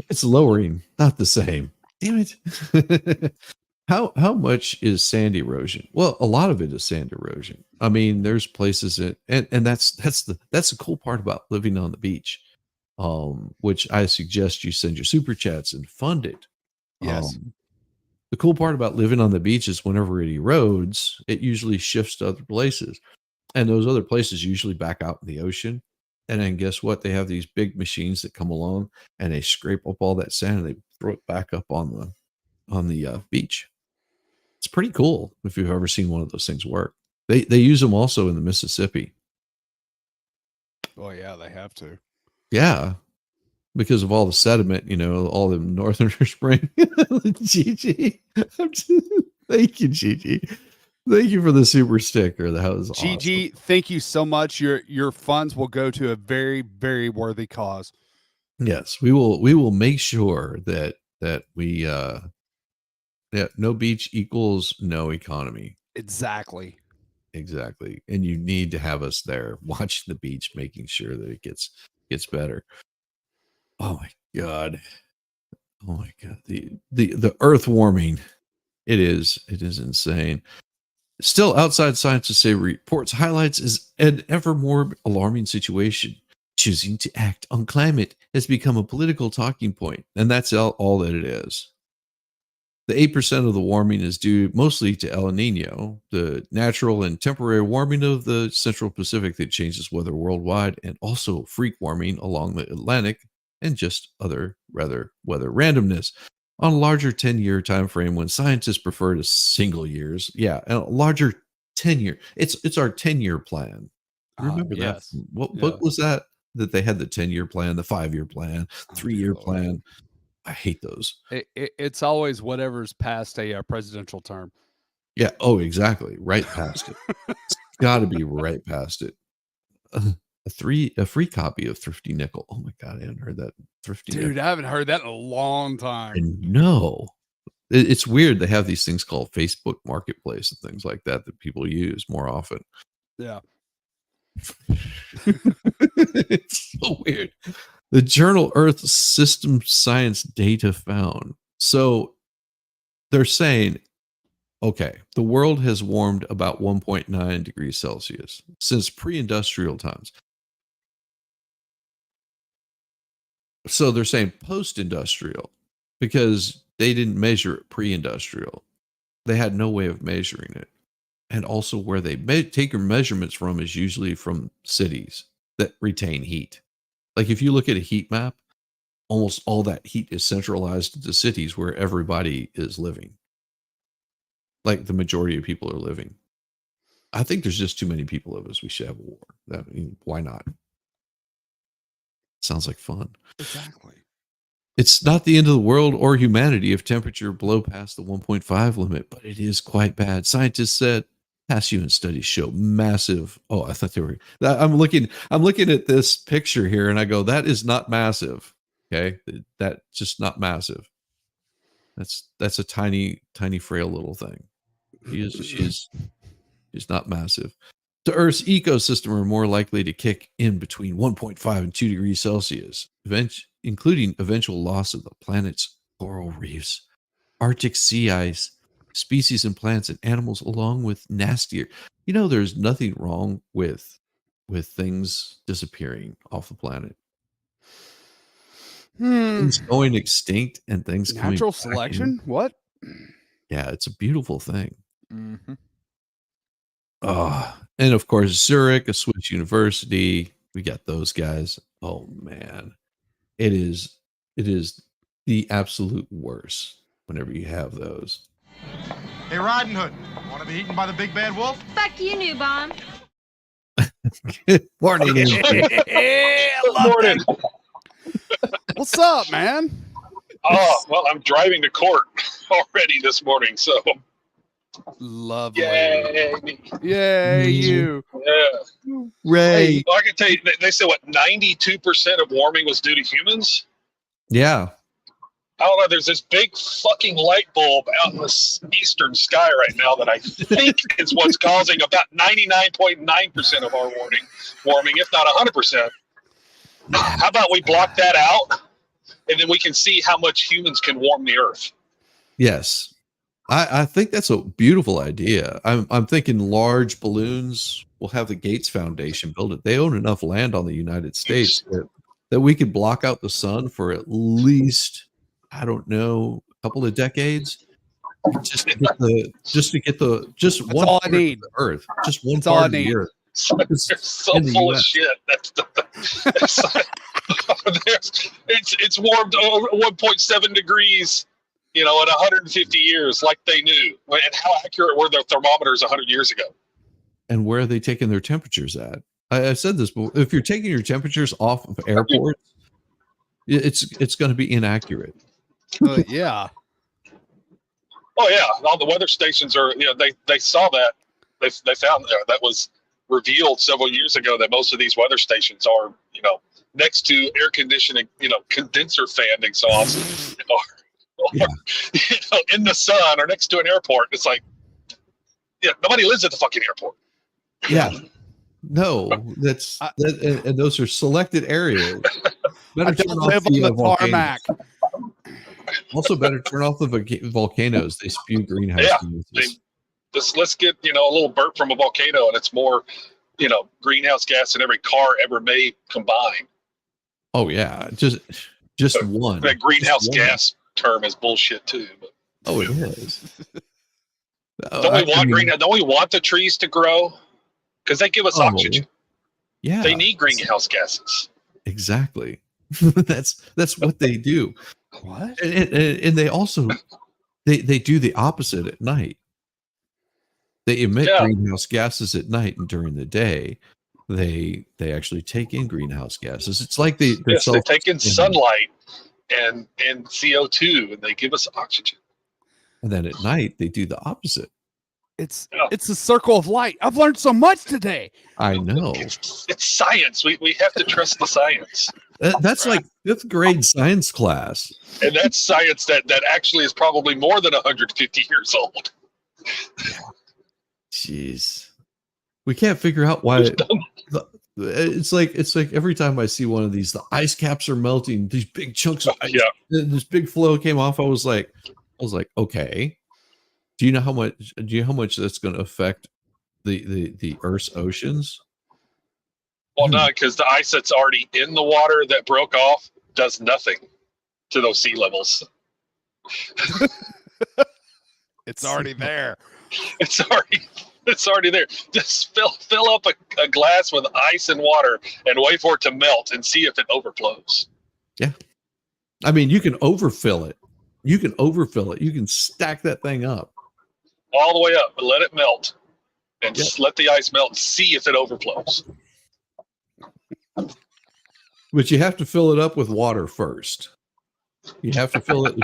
It's lowering, not the same. Damn it. How much is sand erosion? Well, a lot of it is sand erosion. I mean, there's places and that's the cool part about living on the beach. Which I suggest you send your super chats and fund it. Yes. The cool part about living on the beach is whenever it erodes, it usually shifts to other places. And those other places usually back out in the ocean. And then guess what? They have these big machines that come along and they scrape up all that sand and they throw it back up on the beach. It's pretty cool if you've ever seen one of those things work. They use them also in the Mississippi. Oh yeah, they have to. Yeah, because of all the sediment, all the northerners bring. Gigi, thank you, Gigi. Thank you for the super sticker. That was Gigi, awesome. thank you so much. Your funds will go to a very, very worthy cause. Yes, we will make sure that we no beach equals no economy. Exactly. Exactly. And you need to have us there watching the beach, making sure that it gets better. Oh my God. Oh my God. The earth warming. It is insane. Still, outside scientists say reports highlights is an ever more alarming situation. Choosing to act on climate has become a political talking point, and that's all that it is. The 8% of the warming is due mostly to El Nino, the natural and temporary warming of the Central Pacific that changes weather worldwide, and also freak warming along the Atlantic, and just other rather weather randomness. On a larger 10-year time frame, when scientists prefer to single years, yeah, a larger 10-year. It's our 10-year plan. Remember that? Yes. What Yeah. was that they had the 10-year plan, the 5-year plan, Oh, 3-year Lord. plan? I hate those. It's always whatever's past a presidential term. Yeah. Oh, exactly. Right past it. It's got to be right past it. A free copy of Thrifty Nickel. Oh my God, I hadn't heard that. Thrifty Dude, Nickel. I haven't heard that in a long time. And no, it's weird. They have these things called Facebook Marketplace and things like that people use more often. Yeah. It's so weird. The journal Earth System Science data found. So they're saying, okay, the world has warmed about 1.9 degrees Celsius since pre-industrial times. So they're saying post-industrial because they didn't measure it pre-industrial. They had no way of measuring it. And also where they take your measurements from is usually from cities that retain heat. Like if you look at a heat map, almost all that heat is centralized to cities where everybody is living. Like the majority of people are living. I think there's just too many people of us. We should have a war. Why not? Sounds like fun. Exactly. It's not the end of the world or humanity if temperature blow past the 1.5 limit, but it is quite bad. Scientists said past human studies show massive. Oh, I thought they were. I'm looking at this picture here, and I go, that is not massive. Okay, that's just not massive. That's a tiny, frail little thing. She's not massive. The Earth's ecosystem are more likely to kick in between 1.5 and 2 degrees Celsius, including eventual loss of the planet's coral reefs, Arctic sea ice, species and plants and animals, along with nastier. There's nothing wrong with things disappearing off the planet. Things going extinct and things coming Natural back in. selection? What? Yeah, it's a beautiful thing. Mm-hmm. And of course, Zurich, a Swiss university. We got those guys. Oh man, it is the absolute worst whenever you have those. Hey, Riding Hood, want to be eaten by the big bad wolf? Fuck you, new bomb. Good morning, Andy. Morning. What's up, man? Oh, well, I'm driving to court already this morning, so Lovely. yay me. Yay, you. Yeah. Ray. Hey, well, I can tell you, they said, 92% of warming was due to humans? Yeah. I don't know, there's this big fucking light bulb out in the eastern sky right now that I think is what's causing about 99.9% of our warming, if not 100%. How about we block that out, and then we can see how much humans can warm the Earth? Yes. I think that's a beautiful idea. I'm thinking large balloons. We'll have the Gates Foundation build it. They own enough land on the United States that we could block out the sun for at least, I don't know, a couple of decades. Just to get the That's one all I part need. of the Earth. Just one That's all part I of the need. Earth. They're so in the full of US. shit. It's warmed 1.7 degrees, in 150 years, like they knew. And how accurate were their thermometers 100 years ago? and where are they taking their temperatures at? I said this, but if you're taking your temperatures off of airports, it's going to be inaccurate. Yeah. Oh yeah, all the weather stations are. They saw that. They found that was revealed several years ago that most of these weather stations are next to air conditioning, condenser fan exhaust, or in the sun or next to an airport. It's like, nobody lives at the fucking airport. Yeah. No, and those are selected areas. I don't live on the tarmac. Also, better turn off the volcanoes. They spew greenhouse gases. Let's get a little burp from a volcano, and it's more greenhouse gas than every car ever made combined. Oh yeah, just one. That greenhouse gas term is bullshit too. But. Oh, it is. Don't we want the trees to grow? Because they give us oxygen. Yeah, they need greenhouse gases. Exactly. That's what they do. What? And they also they do the opposite at night. They emit greenhouse gases at night, and during the day, they actually take in greenhouse gases. It's like they take in sunlight and CO2, and they give us oxygen. And then at night, they do the opposite. It's a circle of light. I've learned so much today. I know. It's science. We have to trust the science. That's like 5th grade science class. And that's science that actually is probably more than 150 years old. Jeez. We can't figure out why it's like every time I see one of these, the ice caps are melting, these big chunks of ice. This big flow came off. I was like, okay. Do you know how much that's going to affect the Earth's oceans? Well, no, because the ice that's already in the water that broke off does nothing to those sea levels. It's already there. It's already there. Just fill up a glass with ice and water and wait for it to melt and see if it overflows. Yeah. I mean, you can overfill it. You can stack that thing up. All the way up and let it melt. And just let the ice melt and see if it overflows. But you have to fill it up with water first. You have to fill it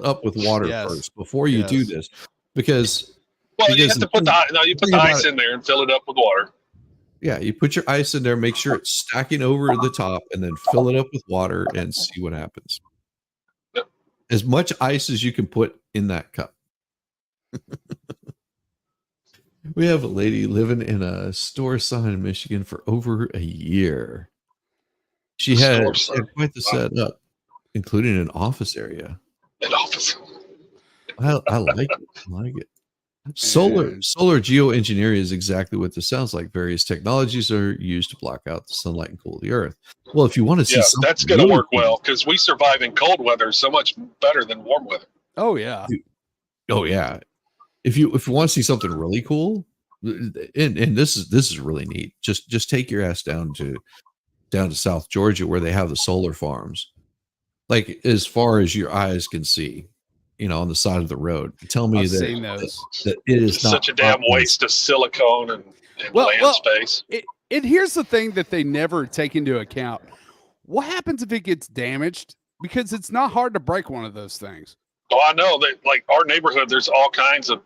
up with water first before you do this. Because you have to put the ice in there and fill it up with water. Yeah, you put your ice in there, make sure it's stacking over the top, and then fill it up with water and see what happens. Yep. As much ice as you can put in that cup. We have a lady living in a store sign in Michigan for over a year. She had quite the setup, including an office area. An office. I like it. Solar geoengineering is exactly what this sounds like. Various technologies are used to block out the sunlight and cool the earth. Well, if you want to see something that's going to work well, because we survive in cold weather so much better than warm weather. Oh yeah. If you want to see something really cool, and this is really neat. Just take your ass down to South Georgia, where they have the solar farms, like as far as your eyes can see, on the side of the road. Tell me that it is not such a damn waste of silicone and land space. And here's the thing that they never take into account: what happens if it gets damaged? Because it's not hard to break one of those things. Oh, I know that. Like our neighborhood, there's all kinds of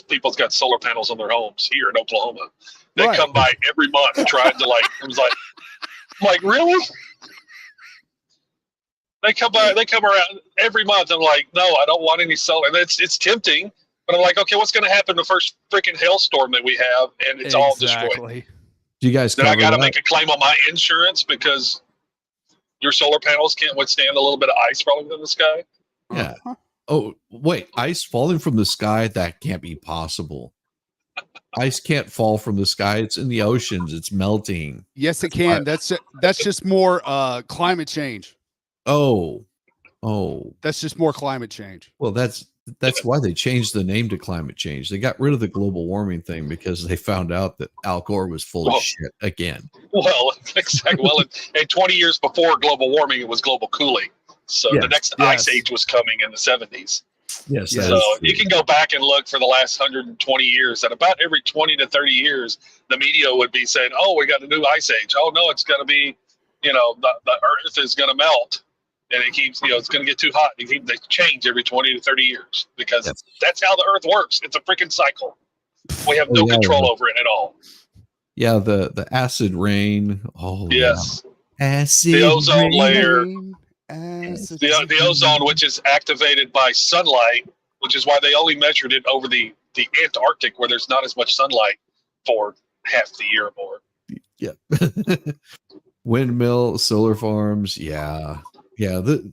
people's got solar panels on their homes here in Oklahoma. They come by every month trying to I'm like, really? They come around every month. I'm like, no, I don't want any solar. And it's tempting, but I'm like, okay, what's going to happen the first freaking hailstorm that we have, and it's all destroyed? Do you guys? Then I got to make a claim on my insurance because your solar panels can't withstand a little bit of ice falling from the sky. Yeah. Oh, wait, ice falling from the sky? That can't be possible. Ice can't fall from the sky. It's in the oceans. It's melting. Yes, it can. That's just more climate change. Oh. That's just more climate change. Well, that's why they changed the name to climate change. They got rid of the global warming thing because they found out that Al Gore was full of shit again. Well, exactly. Well, and 20 years before global warming, it was global cooling. So the next ice age was coming in the 70s. Yes, Yeah. that So is true. you can go back and look for the last 120 years, and about every 20 to 30 years, the media would be saying, "Oh, we got a new ice age. Oh no, it's going to be, the Earth is going to melt, and it keeps, it's going to get too hot." They change every 20 to 30 years because Yes. that's how the Earth works. It's a freaking cycle. We have Oh, no yeah, control over it at all. Yeah, the acid rain. Oh Yes, yeah, acid the ozone layer. Rain, acid The ozone, which is activated by sunlight, which is why they only measured it over the Antarctic, where there's not as much sunlight for half the year or more. Yeah. Windmill, solar farms. Yeah. The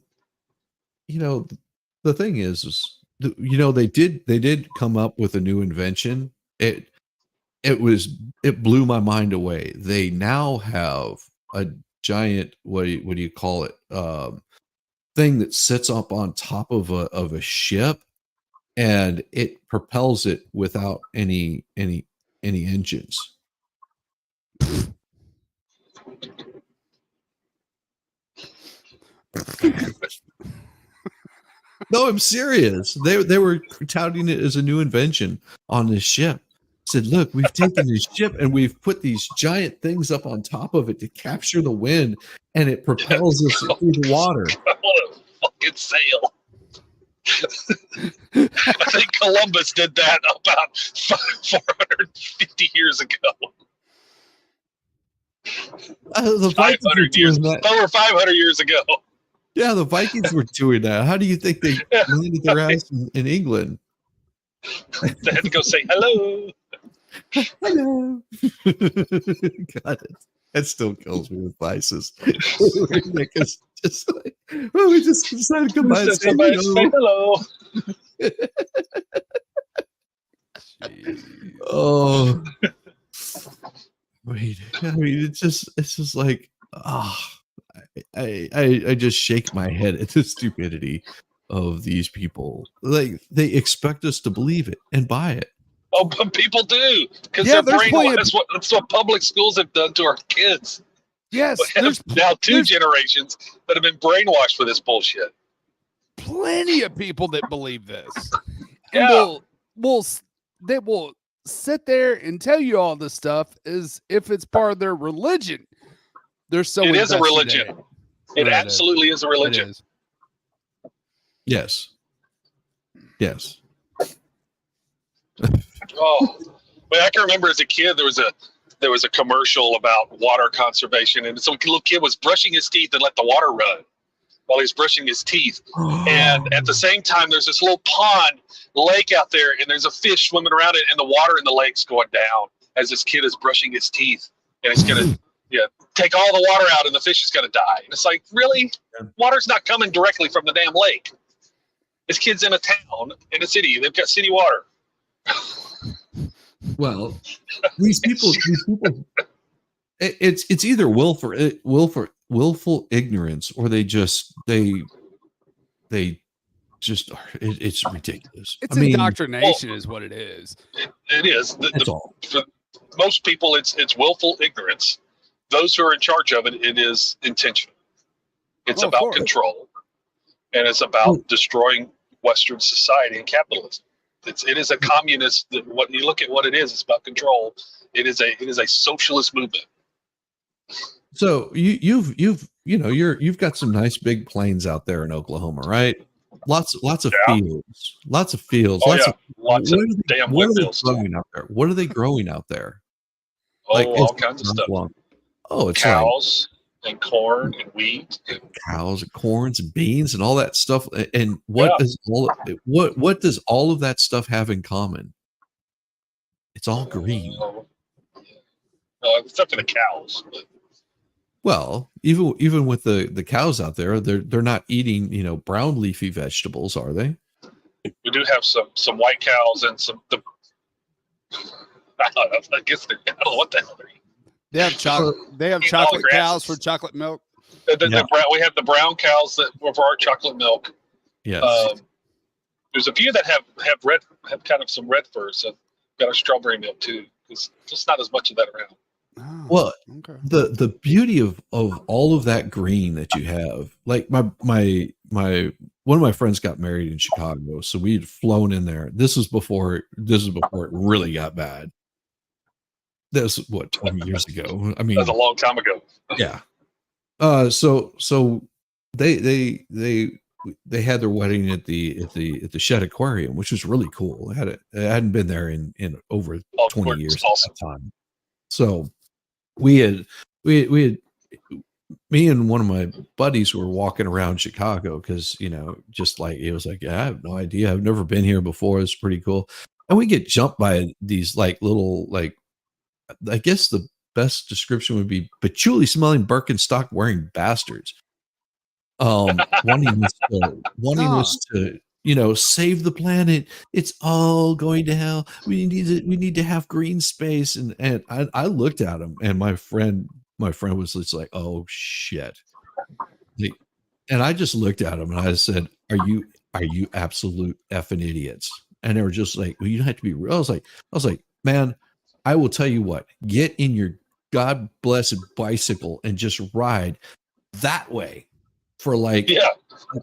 the thing is they did come up with a new invention. It blew my mind away. They now have a giant, what do you call it? Thing that sits up on top of a ship, and it propels it without any engines. No, I'm serious. They were touting it as a new invention on this ship. Said, look, we've taken this ship and we've put these giant things up on top of it to capture the wind, and it propels us through the water. I want to fucking sail. I think Columbus did that about 450 years ago. The Vikings were 500 years, doing that. over 500 years ago. Yeah, the Vikings were doing that. How do you think they landed their ass in England? They had to go say hello. Hello. God, that still kills me with vices. It's just like, well, we just decided to come by and say hello. Oh, wait. I mean, it's just like, I just shake my head at the stupidity of these people. Like, they expect us to believe it and buy it. Oh, but people do, because they're brainwashed. That's what public schools have done to our kids. Yes, there's now two generations that have been brainwashed for this bullshit. Plenty of people that believe this. Yeah. And they will sit there and tell you all this stuff as if it's part of their religion. They're so it is a invested religion. in it. It absolutely is a religion. It is. Yes. Oh, I can remember as a kid there was a commercial about water conservation, and some little kid was brushing his teeth and let the water run while he's brushing his teeth. And at the same time, there's this little pond, lake out there, and there's a fish swimming around it, and the water in the lake's going down as this kid is brushing his teeth, and it's gonna take all the water out, and the fish is gonna die. And it's like, really? Water's not coming directly from the damn lake. This kid's in a town, in a city. They've got city water. Well, these people, it's either willful ignorance, or they just are. It's ridiculous. It's indoctrination, is what it is. It is. That's all. For most people, it's willful ignorance. Those who are in charge of it, it is intentional. It's about control, and it's about destroying Western society and capitalism. It is a communist. What you look at, what it is, it's about control. It is a socialist movement. So you've got some nice big plains out there in Oklahoma, right? Lots of fields. Lots of lots of damn windmills. What are they growing out there? Oh, all kinds of stuff. Oh, it's cows and corn and wheat. Cows and corns and beans and all that stuff. And what does all of that stuff have in common? It's all green. Except for the cows. But. Well, even with the cows out there, they're not eating brown leafy vegetables, are they? We do have some white cows and some. I guess I don't know what the hell they're eating. They have chocolate. They have chocolate cows for chocolate milk. We have the brown cows that were for our chocolate milk. Yes. There's a few that have kind of some red fur, so got a strawberry milk too. There's just not as much of that around. Oh, well, okay. The beauty of all of that green that you have, like my one of my friends got married in Chicago, so we'd flown in there. This was before it really got bad. That was what, 20 years ago. I mean, That's a long time ago. yeah. So they had their wedding at the Shed Aquarium, which was really cool. I hadn't been there in over 20 years awesome. at that time. So we had me and one of my buddies were walking around Chicago because, just like it was like, yeah, I have no idea. I've never been here before. It's pretty cool. And we get jumped by these like little, like, I guess the best description would be patchouli smelling Birkenstock wearing bastards. Wanting us to, save the planet. It's all going to hell. We need to have green space. And I looked at him, and my friend was just like, oh shit. And I just looked at him and I said, are you absolute effing idiots? And they were just like, well, you don't have to be real. I was like, man, I will tell you what, get in your God blessed bicycle and just ride that way for like,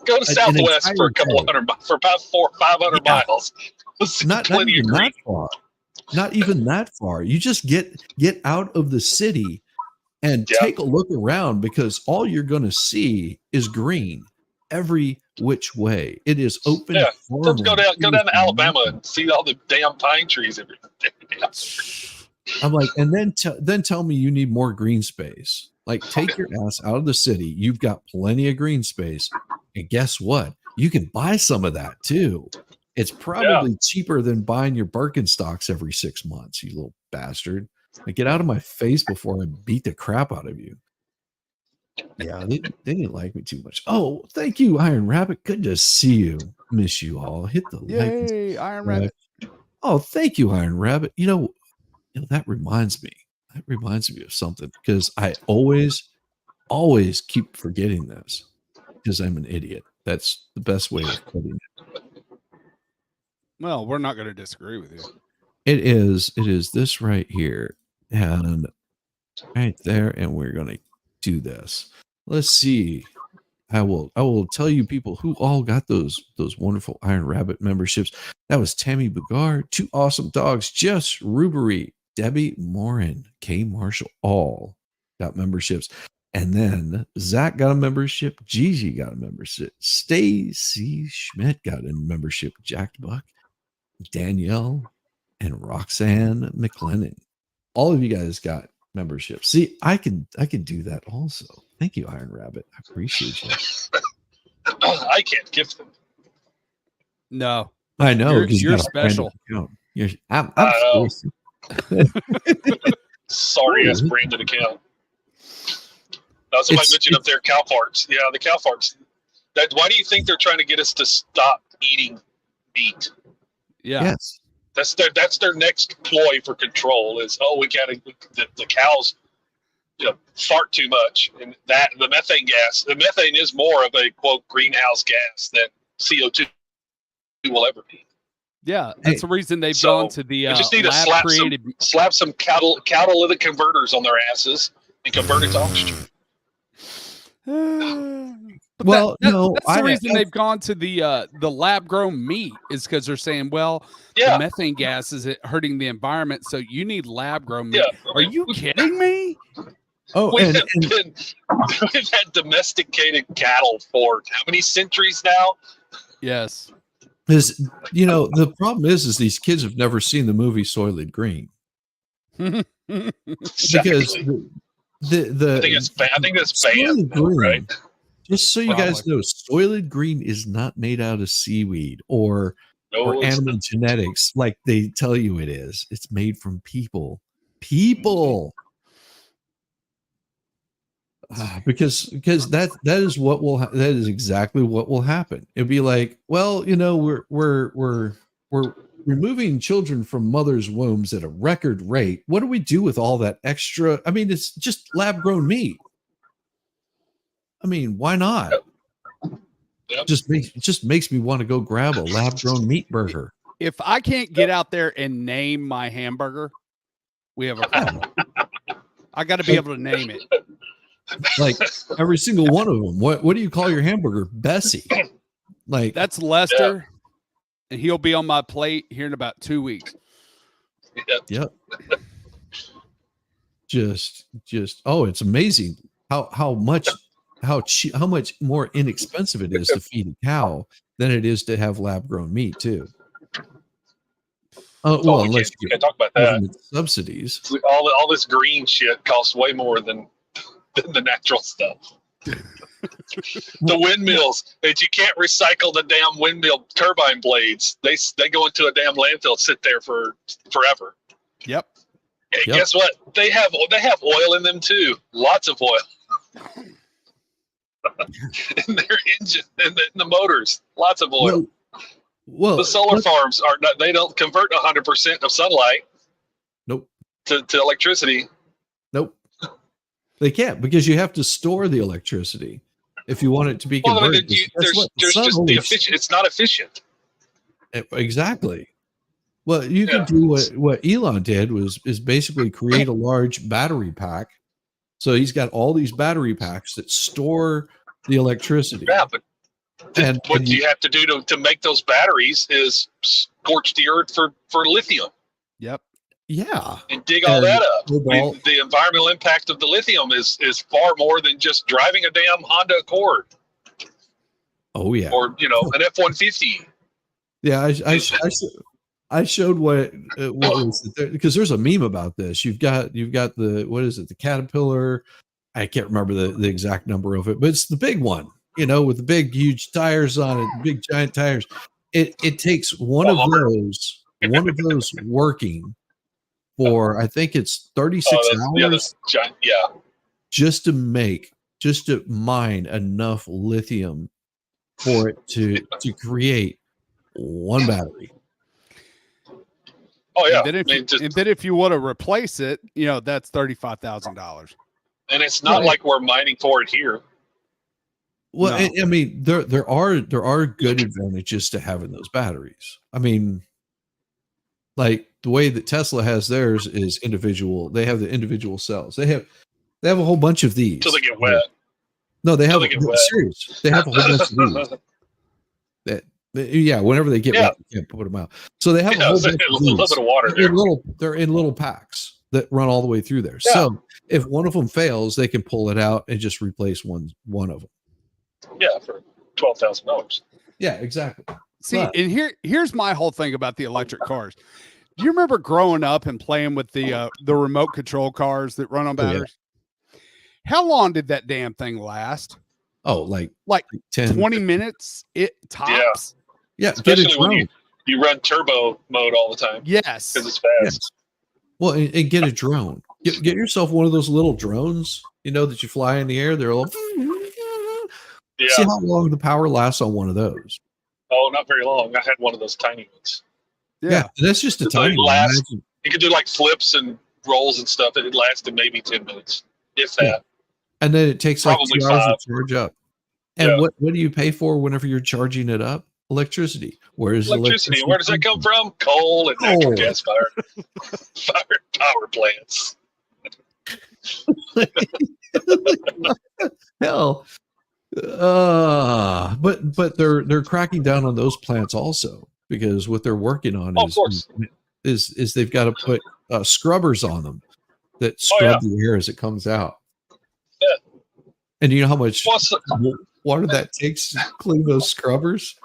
go to Southwest for a couple for about 500 miles. Not even that far. Not even that far. You just get out of the city and take a look around, because all you're going to see is green every which way. It is open. Yeah, go down to Alabama and see all the damn pine trees every day. I'm like, and then tell me you need more green space. Like, take your ass out of the city. You've got plenty of green space, and guess what? You can buy some of that too. It's probably cheaper than buying your Birkenstocks every 6 months. You little bastard! Like, get out of my face before I beat the crap out of you. Yeah, they didn't like me too much. Oh, thank you, Iron Rabbit. Good to see you. Miss you all. Hit the yay, Iron Rabbit. Oh, thank you, Iron Rabbit. That reminds me. That reminds me of something, because I always keep forgetting this because I'm an idiot. That's the best way of putting it. Well, we're not going to disagree with you. It is this right here and right there, and we're going to do this. Let's see. I will tell you people who all got those wonderful Iron Rabbit memberships. That was Tammy Bugard, Two Awesome Dogs, Jess Rubery, Debbie Morin, Kay Marshall, all got memberships. And then Zach got a membership, Gigi got a membership, Stacy Schmidt got a membership, Jack Buck, Danielle, and Roxanne McLennan. All of you guys got memberships. See, I can do that also. Thank you, Iron Rabbit. I appreciate you. I can't gift them. No, I know you're special. I'm sorry ass branded account. Somebody mentioned up there cow farts. Yeah, the cow farts. Why do you think they're trying to get us to stop eating meat? Yeah. Yes. That's their next ploy for control is, we gotta the cows fart too much, and that the methane gas. The methane is more of a quote greenhouse gas than CO2 will ever be. Yeah, that's the reason they've gone to the just need to slap some catalytic converters on their asses and convert it to oxygen. That's the reason they've gone to the lab grown meat, is because they're saying, the methane gas is hurting the environment, so you need lab grown meat. Yeah. Are you kidding me? Oh, we've had domesticated cattle for how many centuries now? Yes. Is the problem is these kids have never seen the movie Soylent Green. Because I think that's banned, right? Just so you guys know, Soylent Green is not made out of seaweed or animal genetics like they tell you it is. It's made from people. Because that is exactly what will happen. It'd be like, we're removing children from mothers' wombs at a record rate. What do we do with all that extra? I mean, it's just lab grown meat. I mean, why not? Yep. Just makes me want to go grab a lab grown meat burger. If I can't get out there and name my hamburger, we have a problem. I got to be able to name it. Like every single one of them. What do you call your hamburger? Bessie. Like That's Lester, and he'll be on my plate here in about 2 weeks. Yep. Just oh, it's amazing how much more inexpensive it is to feed a cow than it is to have lab grown meat too. Well, unless you can't talk about government subsidies. All this green shit costs way more than the natural stuff. The windmills that you can't recycle the damn windmill turbine blades. They go into a damn landfill, sit there for forever. Yep. And guess what? They have oil in them too. Lots of oil. In their engine and the motors. Lots of oil. Well, the solar farms are not. They don't convert 100% of sunlight. Nope. To electricity. Nope. They can't, because you have to store the electricity if you want it to be converted. There's just the efficient. It's not efficient. Exactly. Well, you could do what Elon did is basically create a large battery pack. So he's got all these battery packs that store the electricity. Yeah, but what you have to do to make those batteries is scorch the earth for lithium. Yep. Yeah. And dig all that up. The environmental impact of the lithium is far more than just driving a damn Honda Accord. Oh yeah. Or an F-150. Yeah, I showed what was it, because there's a meme about this. You've got the, what is it, the Caterpillar? I can't remember the exact number of it, but it's the big one, with the big huge tires on it, big giant tires. It takes one of those working for, I think it's 36 hours. Just to mine enough lithium for it to create one battery. Oh yeah. And then if you want to replace it, that's $35,000. And it's not like we're mining for it here. Well, no. I mean, there are good advantages to having those batteries. I mean, like the way that Tesla has theirs is individual. They have the individual cells. They have a whole bunch of these. Until they get wet. No, they have serious. They have a whole bunch of these. Whenever they get wet, you can't put them out. So they have a whole bunch of these. Little bit of water. They're in little packs that run all the way through there. Yeah. So if one of them fails, they can pull it out and just replace one of them. Yeah, for $12,000. Yeah, exactly. See, and here's my whole thing about the electric cars. Do you remember growing up and playing with the remote control cars that run on batteries? Yeah. How long did that damn thing last? Oh, like 10, 20 minutes. It tops. Yeah, especially when you run turbo mode all the time. Yes, because it's fast. Yes. Well, and get a drone. Get yourself one of those little drones, that you fly in the air. They're all. Yeah. See how long the power lasts on one of those. Oh, not very long. I had one of those tiny ones. Yeah, that's just a tiny one. You could do like flips and rolls and stuff. It lasted maybe 10 minutes, if that. Yeah. And then it takes probably like 2 hours to charge up. And what do you pay for whenever you're charging it up? Electricity. Where is electricity? Where does that come from? Coal and natural gas fired power plants. Hell. But they're cracking down on those plants also, because what they're working on is they've got to put scrubbers on them that scrub the air as it comes out. Yeah. And you know how much water that takes to clean those scrubbers?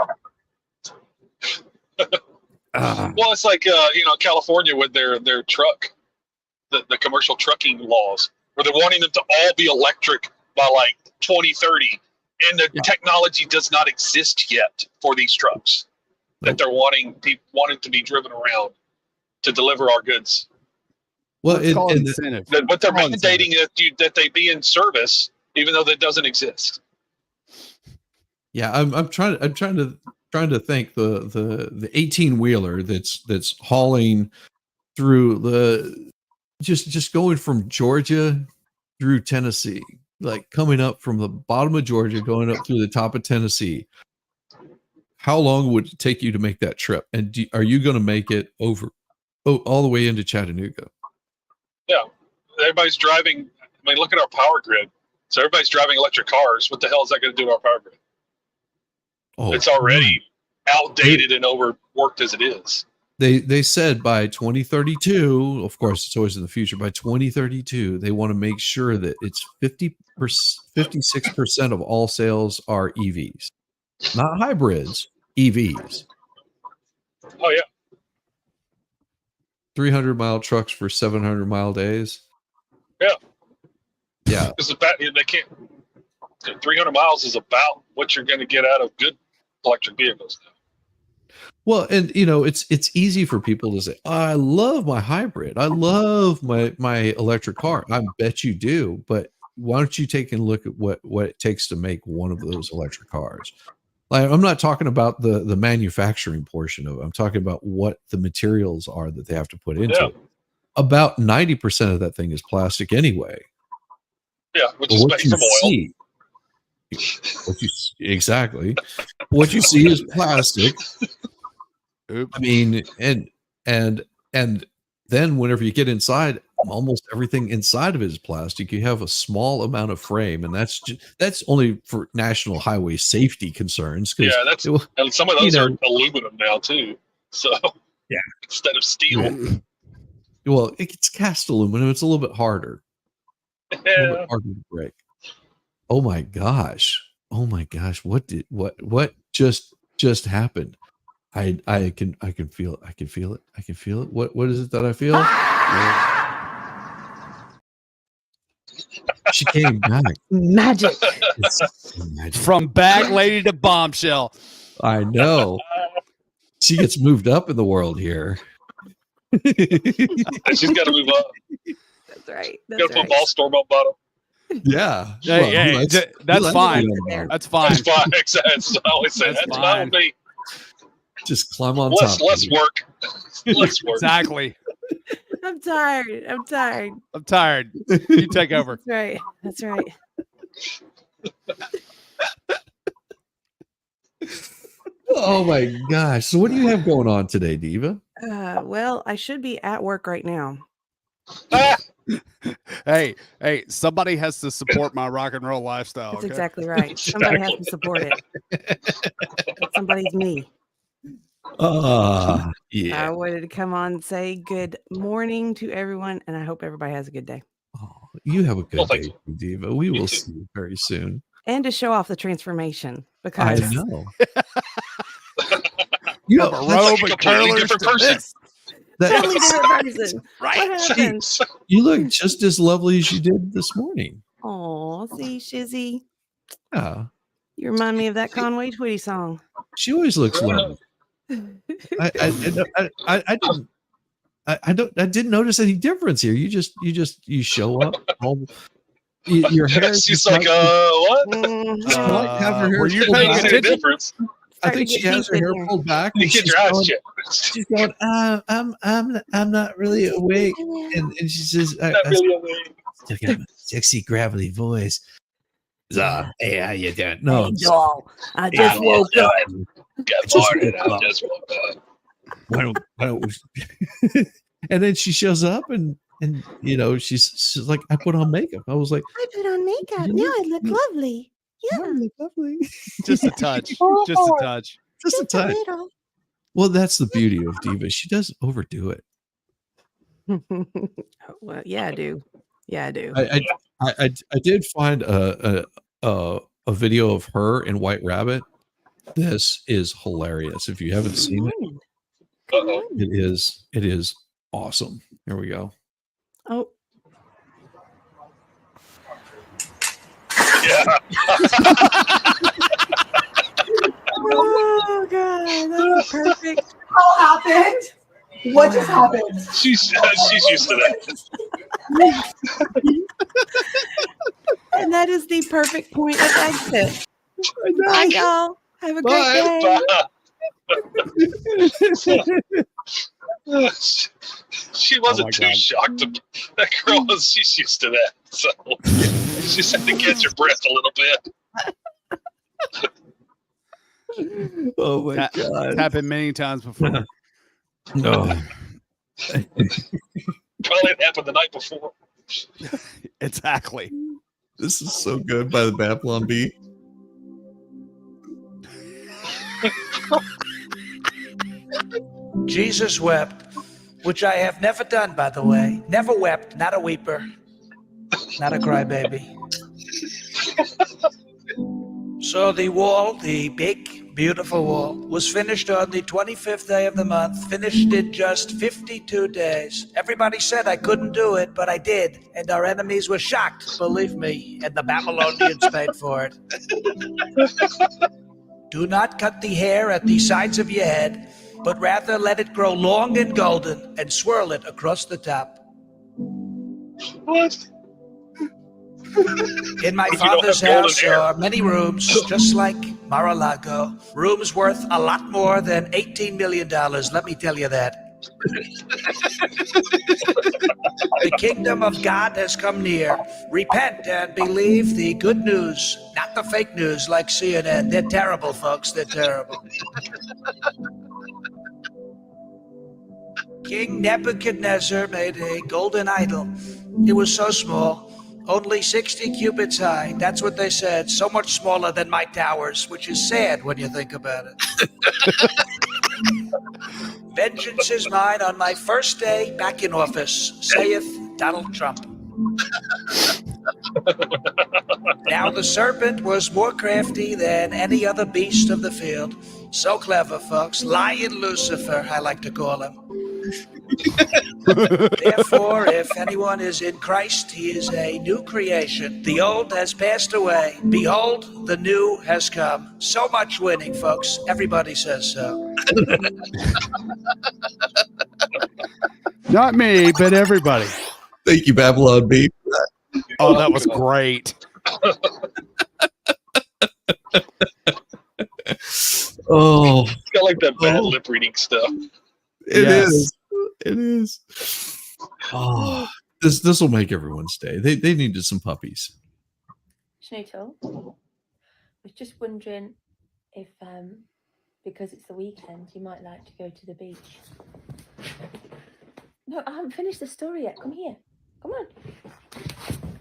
Well, it's like California with their truck, the commercial trucking laws, where they're wanting them to all be electric by like 2030, and the technology does not exist yet for these trucks that they're wanting to be driven around to deliver our goods. Well, but they're mandating that they be in service, even though that doesn't exist. Yeah, I'm trying to think the 18-wheeler that's hauling through the just going from Georgia through Tennessee, like coming up from the bottom of Georgia, going up through the top of Tennessee. How long would it take you to make that trip? And are you going to make it over all the way into Chattanooga? Yeah, everybody's driving. I mean, look at our power grid. So everybody's driving electric cars. What the hell is that going to do to our power grid? It's already outdated and overworked as it is. They said by 2032, of course, it's always in the future. By 2032, they want to make sure that it's 56% of all sales are EVs, not hybrids, EVs. Oh yeah, 300-mile trucks for 700-mile days. Yeah. It's about they can't. 300 miles is about what you're going to get out of good electric vehicles. Well, and it's easy for people to say, I love my hybrid. I love my electric car. I bet you do, but why don't you take a look at what it takes to make one of those electric cars? Like, I'm not talking about the manufacturing portion of it. I'm talking about what the materials are that they have to put into it. About 90% of that thing is plastic anyway. Yeah, which is made from oil. Exactly. What you see is plastic. Oops. I mean, and then whenever you get inside, almost everything inside of it is plastic. You have a small amount of frame, and that's only for national highway safety concerns. Yeah, and some of those are aluminum now too. So yeah, instead of steel. Well, it's cast aluminum. It's a little bit harder. Yeah. A little bit harder to break. Oh my gosh! What just happened? I can feel it. What is it that I feel? She came back. Magic. Magic. From bag lady to bombshell. I know. She gets moved up in the world here. She's got to move up. That's right. Got to put ball storm on bottom. Yeah. Hey, that's fine. That's fine. That's fine. Exactly. I always say that's fine with me. Just climb on top. Less work. Less work. Exactly. I'm tired. I'm tired. You take over. That's right. Oh my gosh. So what do you have going on today, Diva? Well, I should be at work right now. Hey, somebody has to support my rock and roll lifestyle. That's exactly right. Somebody has to support it. Somebody's me. Yeah. I wanted to come on and say good morning to everyone, and I hope everybody has a good day. Oh, you have a good day, Diva. We will see you very soon. And to show off the transformation, because I know. You have a robe and curlers. Different person. Totally different person. Right. What happened? You look just as lovely as you did this morning. Oh, see, Shizzy. Yeah. You remind me of that Conway Twitty song. She always looks lovely. I didn't notice any difference here. You show up. Your hair. She's like, what? Have her hair. Were you paying attention? Difference. I think she has her hair pulled back. You get your eyes checked. She's going, I'm not really awake. And she says, I still got a sexy, gravelly voice. Hey, how you doing? No, doll. I just woke up. Got morning. I just woke up. Why don't we... And then she shows up and she's like, I put on makeup. I was like, I put on makeup. Now I look lovely. Yeah, I look lovely. Just a touch. Just a touch. Just a touch. Well, that's the beauty of Diva. She doesn't overdo it. Well, yeah, I do. Yeah, I do. I did find a video of her in White Rabbit. This is hilarious. If you haven't seen it, it is awesome. Here we go. Oh. Yeah. Oh God, that was perfect. What happened? What just happened? She's used to that. And that is the perfect point of exit. Bye, y'all. Have a great day. She wasn't too shocked. That girl she's used to that. So she just had to catch her breath a little bit. Oh my God. It's happened many times before. No. Probably happened the night before. Exactly. This is so good by the Babylon Bee. Jesus wept, which I have never done, by the way. Never wept, not a weeper, not a crybaby. So the wall, the big, beautiful wall, was finished on the 25th day of the month, finished in just 52 days. Everybody said I couldn't do it, but I did, and our enemies were shocked, believe me, and the Babylonians paid for it. Do not cut the hair at the sides of your head, but rather let it grow long and golden and swirl it across the top. What? In my If you don't father's have golden house hair. are many rooms, just like Mar-a-Lago. Rooms worth a lot more than $18 million, let me tell you that. The kingdom of God has come near. Repent and believe the good news, not the fake news like CNN. They're terrible, folks. They're terrible. King Nebuchadnezzar made a golden idol. It was so small, only 60 cubits high. That's what they said. So much smaller than my towers, which is sad when you think about it. Vengeance is mine on my first day back in office, saith Donald Trump. Now the serpent was more crafty than any other beast of the field. So clever, folks. Lion Lucifer, I like to call him. Therefore, if anyone is in Christ, he is a new creation. The old has passed away. Behold, the new has come. So much winning, folks. Everybody says so. Not me, but everybody. Thank you, Babylon B. Oh, that was great. Oh, It's got like that bad lip reading stuff. it Yes. is. It is. Oh, this will make everyone's day. They needed some puppies. Schnootle, was just wondering if, because it's the weekend, you might like to go to the beach. No, I haven't finished the story yet. Come here. Come on.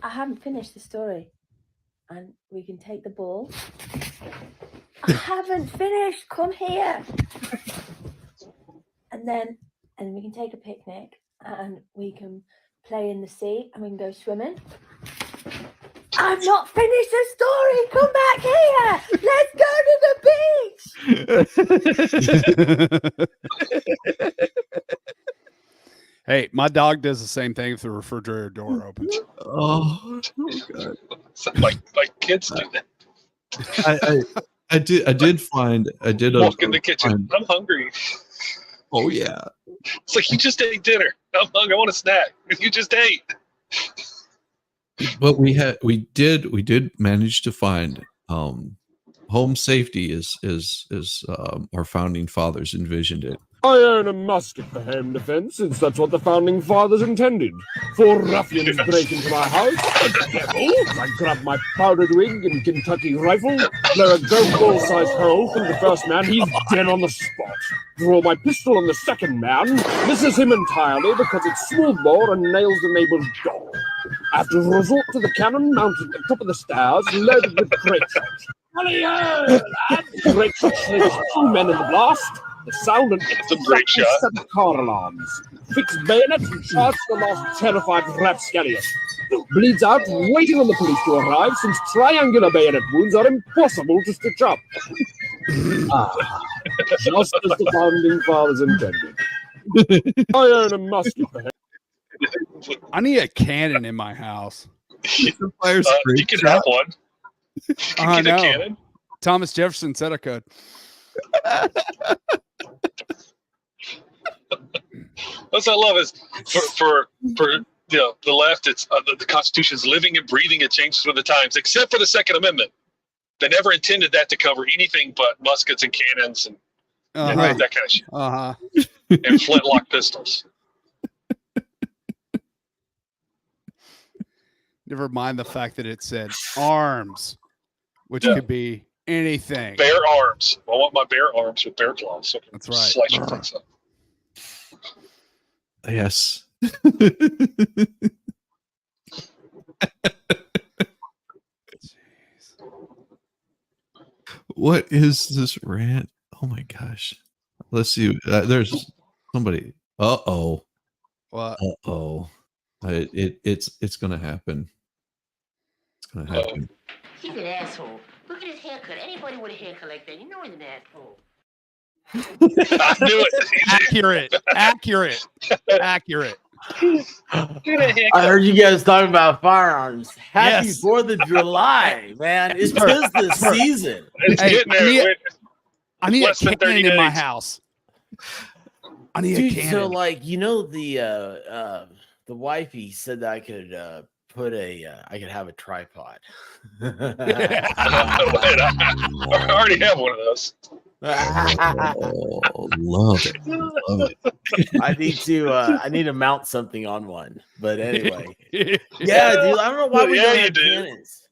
I haven't finished the story. And we can take the ball. I haven't finished. Come here. And then we can take a picnic and we can play in the sea and we can go swimming. I've not finished the story. Come back here. Let's go to the beach. Hey, my dog does the same thing if the refrigerator door opens. Oh God. My kids do that. I did find Walk in the kitchen. I'm hungry. Oh yeah. It's like you just ate dinner. I'm hungry. I want a snack. You just ate. But we did manage to find home safety is our founding fathers envisioned it. I own a musket for home defense, since that's what the founding fathers intended. 4 ruffians break into my house, the devil! I grab my powdered wig and Kentucky rifle, blow a golf ball-sized hole through the first man, he's dead on the spot. Draw my pistol on the second man, misses him entirely because it's smoothbore and nails the neighbor's door. I have to resort to the cannon mounted at the top of the stairs, loaded with grape shot. Hallyo, lads! Grape shot slings 2 men in the blast. The sound and great shot. 7 car alarms. Fixed bayonets and charge the last terrified rapscallion. Bleeds out, waiting on the police to arrive, since triangular bayonet wounds are impossible to stitch up. Just as the founding fathers intended. I own a musket for him. I need a cannon in my house. You can have one. I Get a know. cannon. Thomas Jefferson said I could. What I love is for the left, it's the Constitution's living and breathing. It changes with the times, except for the Second Amendment. They never intended that to cover anything but muskets and cannons and that kind of shit. And flintlock pistols. Never mind the fact that it said arms, which could be anything. Bare arms. I want my bare arms with bare claws. So that's right. Slice your things up. Yes. What is this rant? Oh my gosh. Let's see. There's somebody. Uh-oh. What? Uh-oh. It's gonna happen. It's gonna happen. He's an asshole. Look at his haircut. Anybody with a haircut like that, you know he's an asshole. I knew it. Accurate. I heard you guys talking about firearms. Happy Yes. 4th of July, man. It's just the season. It's Hey, getting there. I need a Less than 30 cannon in my days. house. I need a Dude, cannon. so like the wifey said that I could I could have a tripod. I already have one of those. Oh, love it. Love it. I need to mount something on one. But anyway. Yeah, dude. I don't know why we don't have cannons.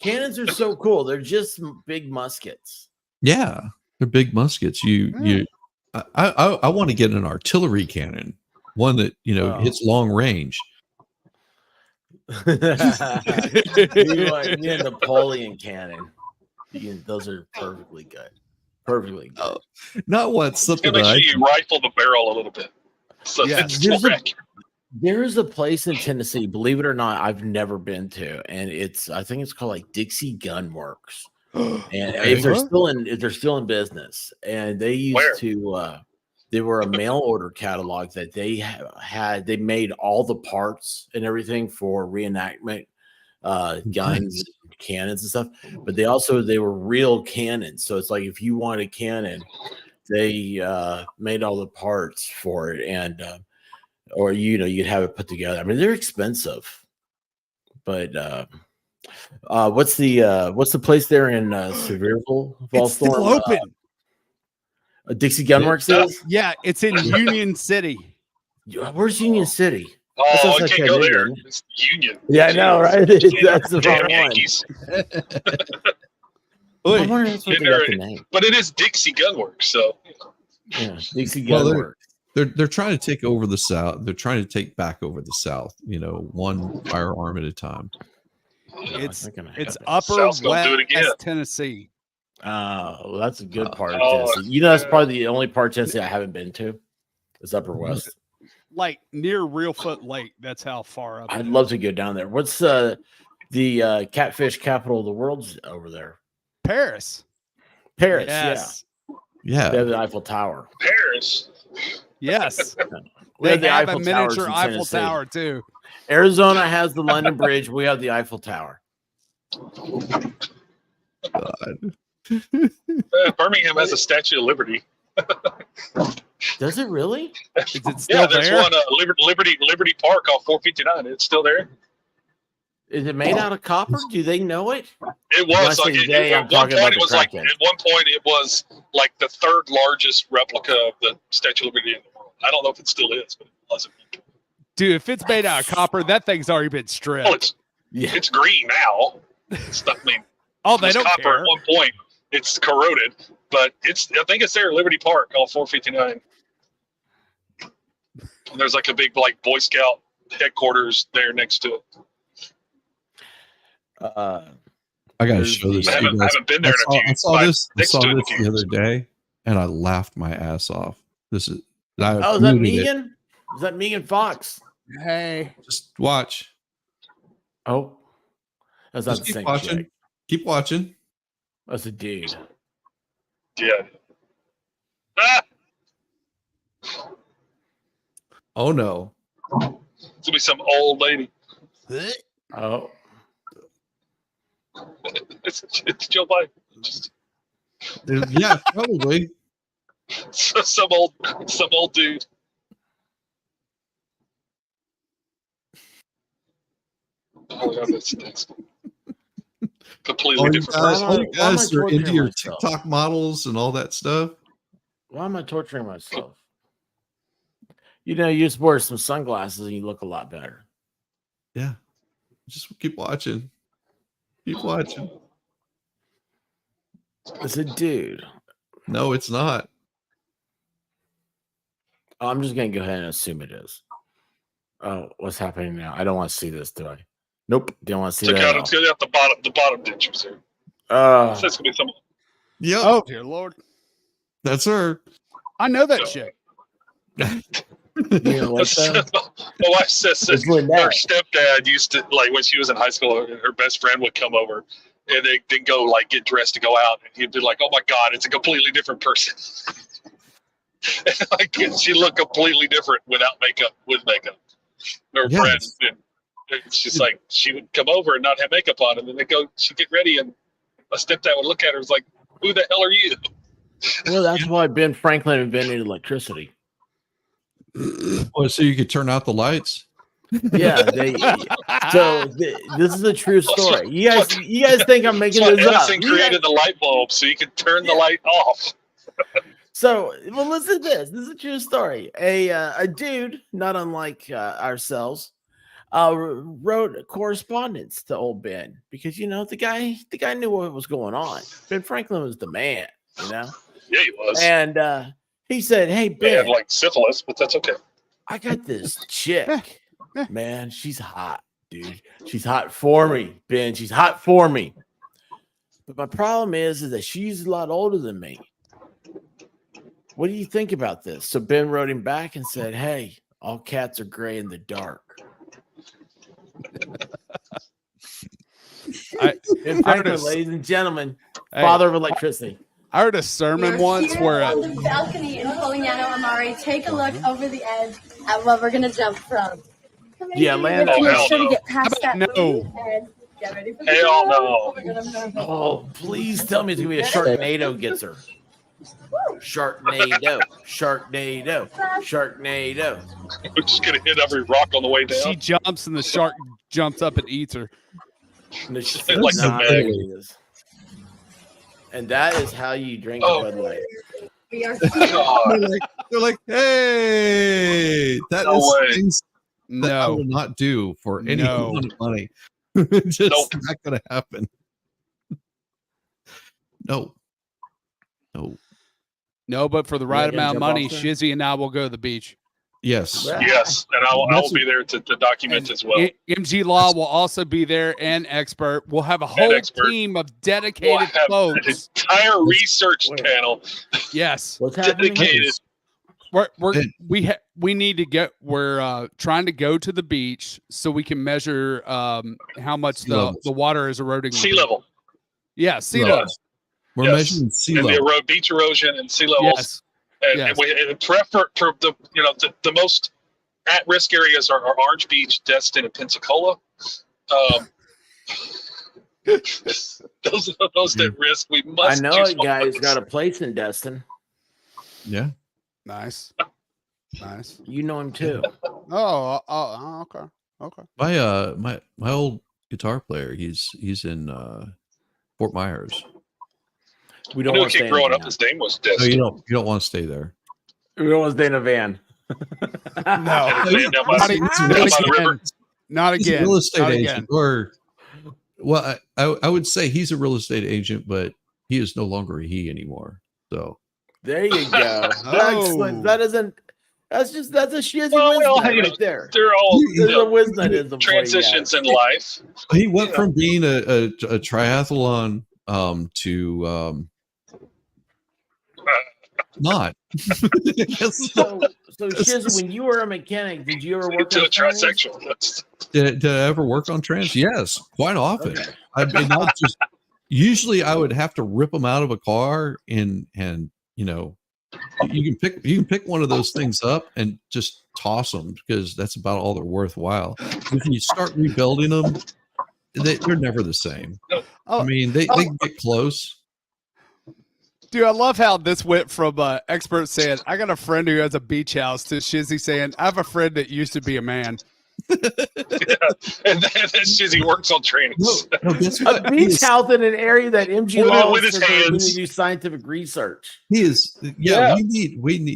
Cannons are so cool. They're just big muskets. Yeah, they're big muskets. I want to get an artillery cannon, one that hits long range. You need a Napoleon cannon. Those are perfectly good. Perfectly good. Not what something Make that sure you rifle the barrel a little bit. So it's more accurate. There's a place in Tennessee, believe it or not, I've never been to, and I think it's called like Dixie Gun Works. And if they're still in business, and they used to they were a mail order catalog that they made all the parts and everything for reenactment guns, cannons and stuff, but they were real cannons. So it's like if you want a cannon, they made all the parts for it, and or you'd have it put together. I mean, they're expensive, but what's the place there in Sevierville? It's still open. Dixie Gunworks is? Yeah, it's in Union City. Where's Union City? Oh, I can't go there. It's Union. Yeah, I know, right? That's the wrong one. Yankees. I wonder that's what they got the name. But it is Dixie Gunworks, so yeah, Dixie Gunworks. They're trying to take over the South. They're trying to take back over the South. One firearm at a time. It's Upper West Tennessee. Oh, well, that's a good part of Tennessee. That's probably the only part of Tennessee I haven't been to. It's Upper West. Like near Reelfoot Lake. That's how far up. I'd love to go down there. What's the catfish capital of the world's over there? Paris. Yes. Yeah. They have the Eiffel Tower. Paris. Yes. We They have a miniature Eiffel Tower too. Arizona has the London Bridge. We have the Eiffel Tower. God. Birmingham has a Statue of Liberty. Does it really? Is it still there's there? one Liberty Park off 459. It's still there. Is it made out of copper? Do they know it? It was like at one point it was like the third largest replica of the Statue of Liberty in the world. I don't know if it still is, but it wasn't. Dude, if it's made out of copper, that thing's already been stripped. Well, it's green now. They don't copper care. at one point. It's corroded, but I think it's there at Liberty Park on 459. And there's like a big Boy Scout headquarters there next to it. I gotta show this. I haven't been there in a few. I saw this the other day, and I laughed my ass off. This is. Is that Megan? Is that Megan Fox? Hey, just watch. Oh, that's not the same watching. chick. Keep watching. That's a dude. Yeah. Ah! Oh no. It's gonna be some old lady. Oh. It's Joe Biden. Yeah, probably. some old dude. Oh God, that's completely different. All you guys are into your TikTok models and all that stuff. Why am I torturing myself? You just wear some sunglasses and you look a lot better. Yeah. Just keep watching. Keep watching. It's a dude. No, it's not. I'm just going to go ahead and assume it is. Oh, what's happening now? I don't want to see this, do I? Nope. Don't want to see that. It's going to be the bottom ditches here. So it's going to be some. Yep. Oh, dear Lord. That's her. I know that chick. You know, like that? My wife says that her stepdad used to, like, when she was in high school, her best friend would come over and they'd go, like, get dressed to go out. And he'd be like, oh, my God, it's a completely different person. Like, she looked completely different without makeup, with makeup. Her friend, and it's just like, she would come over and not have makeup on, and then she'd get ready, and my stepdad would look at her and was like, who the hell are you? Well, that's why Ben Franklin invented electricity. Oh, so you could turn out the lights? Yeah. This is a true story. You guys think I'm making this up? Edison created the light bulb so you could turn the light off. So, well, listen to this. This is a true story. A dude, not unlike ourselves, wrote a correspondence to old Ben because the guy knew what was going on. Ben Franklin was the man, Yeah, he was. And he said, "Hey Ben, he had like syphilis, but that's okay. I got this chick, man. She's hot, dude. She's hot for me, Ben. She's hot for me. But my problem is that she's a lot older than me. What do you think about this?" So Ben wrote him back and said, "Hey, all cats are gray in the dark." Ladies and gentlemen, father of electricity. I heard a sermon once where on the balcony in Polignano Amari. Take a look over the edge at what we're gonna jump from. Yeah, land. Make sure to get past that. No. And get ready for Hell no. Oh, please tell me it's gonna be a Sharknado gets her. Sharknado. We're just gonna hit every rock on the way down. She jumps and the shark jumps up and eats her. Like the Meg. And that is how you drink a Bud Light. We are They're like, hey, that is things that I No. will not do for any No. amount of money. Just not gonna happen. No. No, but for the right gonna amount of jump money, off there? Shizzy and I will go to the beach. Yes. Yes, and I will be there to document as well. MG Law will also be there and Expert. We'll have a whole team of dedicated We'll have folks. an entire research panel Yes. What's happening? dedicated. We need to get. We're trying to go to the beach so we can measure how much the water is eroding. Sea level. Yeah, sea Right. level. We're measuring sea and level. the beach erosion and sea levels. Yes. And, Yes. and for the most at-risk areas are Orange Beach, Destin, and Pensacola. Those are those at risk. We must. I know a guy's got a place in Destin. Yeah. Nice. You know him too. Oh, okay. My old guitar player, he's in Fort Myers. We I don't knew a want to kid stay growing in up. His name was No, Destin. you don't want to stay there. We don't want to stay in a van. Not He's a again. real estate Not agent, again. or I would say he's a real estate agent, but he is no longer a he anymore. So There you go. Oh. That's a shizzy Well, we all wisdom have- right there. They're all There's a wisdom for you transitions guys. in life. he went from being a triathlon to not. So Shiz, when you were a mechanic, did you ever work To on a trains? trisexual. Did I ever work on trans? Yes, quite often. Usually I would have to rip them out of a car and you can pick one of those things up and just toss them because that's about all they're worthwhile. If you start rebuilding them, they're never the same. I mean, they can get close. Dude, I love how this went from expert saying, I got a friend who has a beach house, to Shizzy saying, I have a friend that used to be a man. And then Shizzy works on trainings. No, guess what? A beach house in an area that MG With Law his said that we need hands. to do scientific research. He is. Yeah.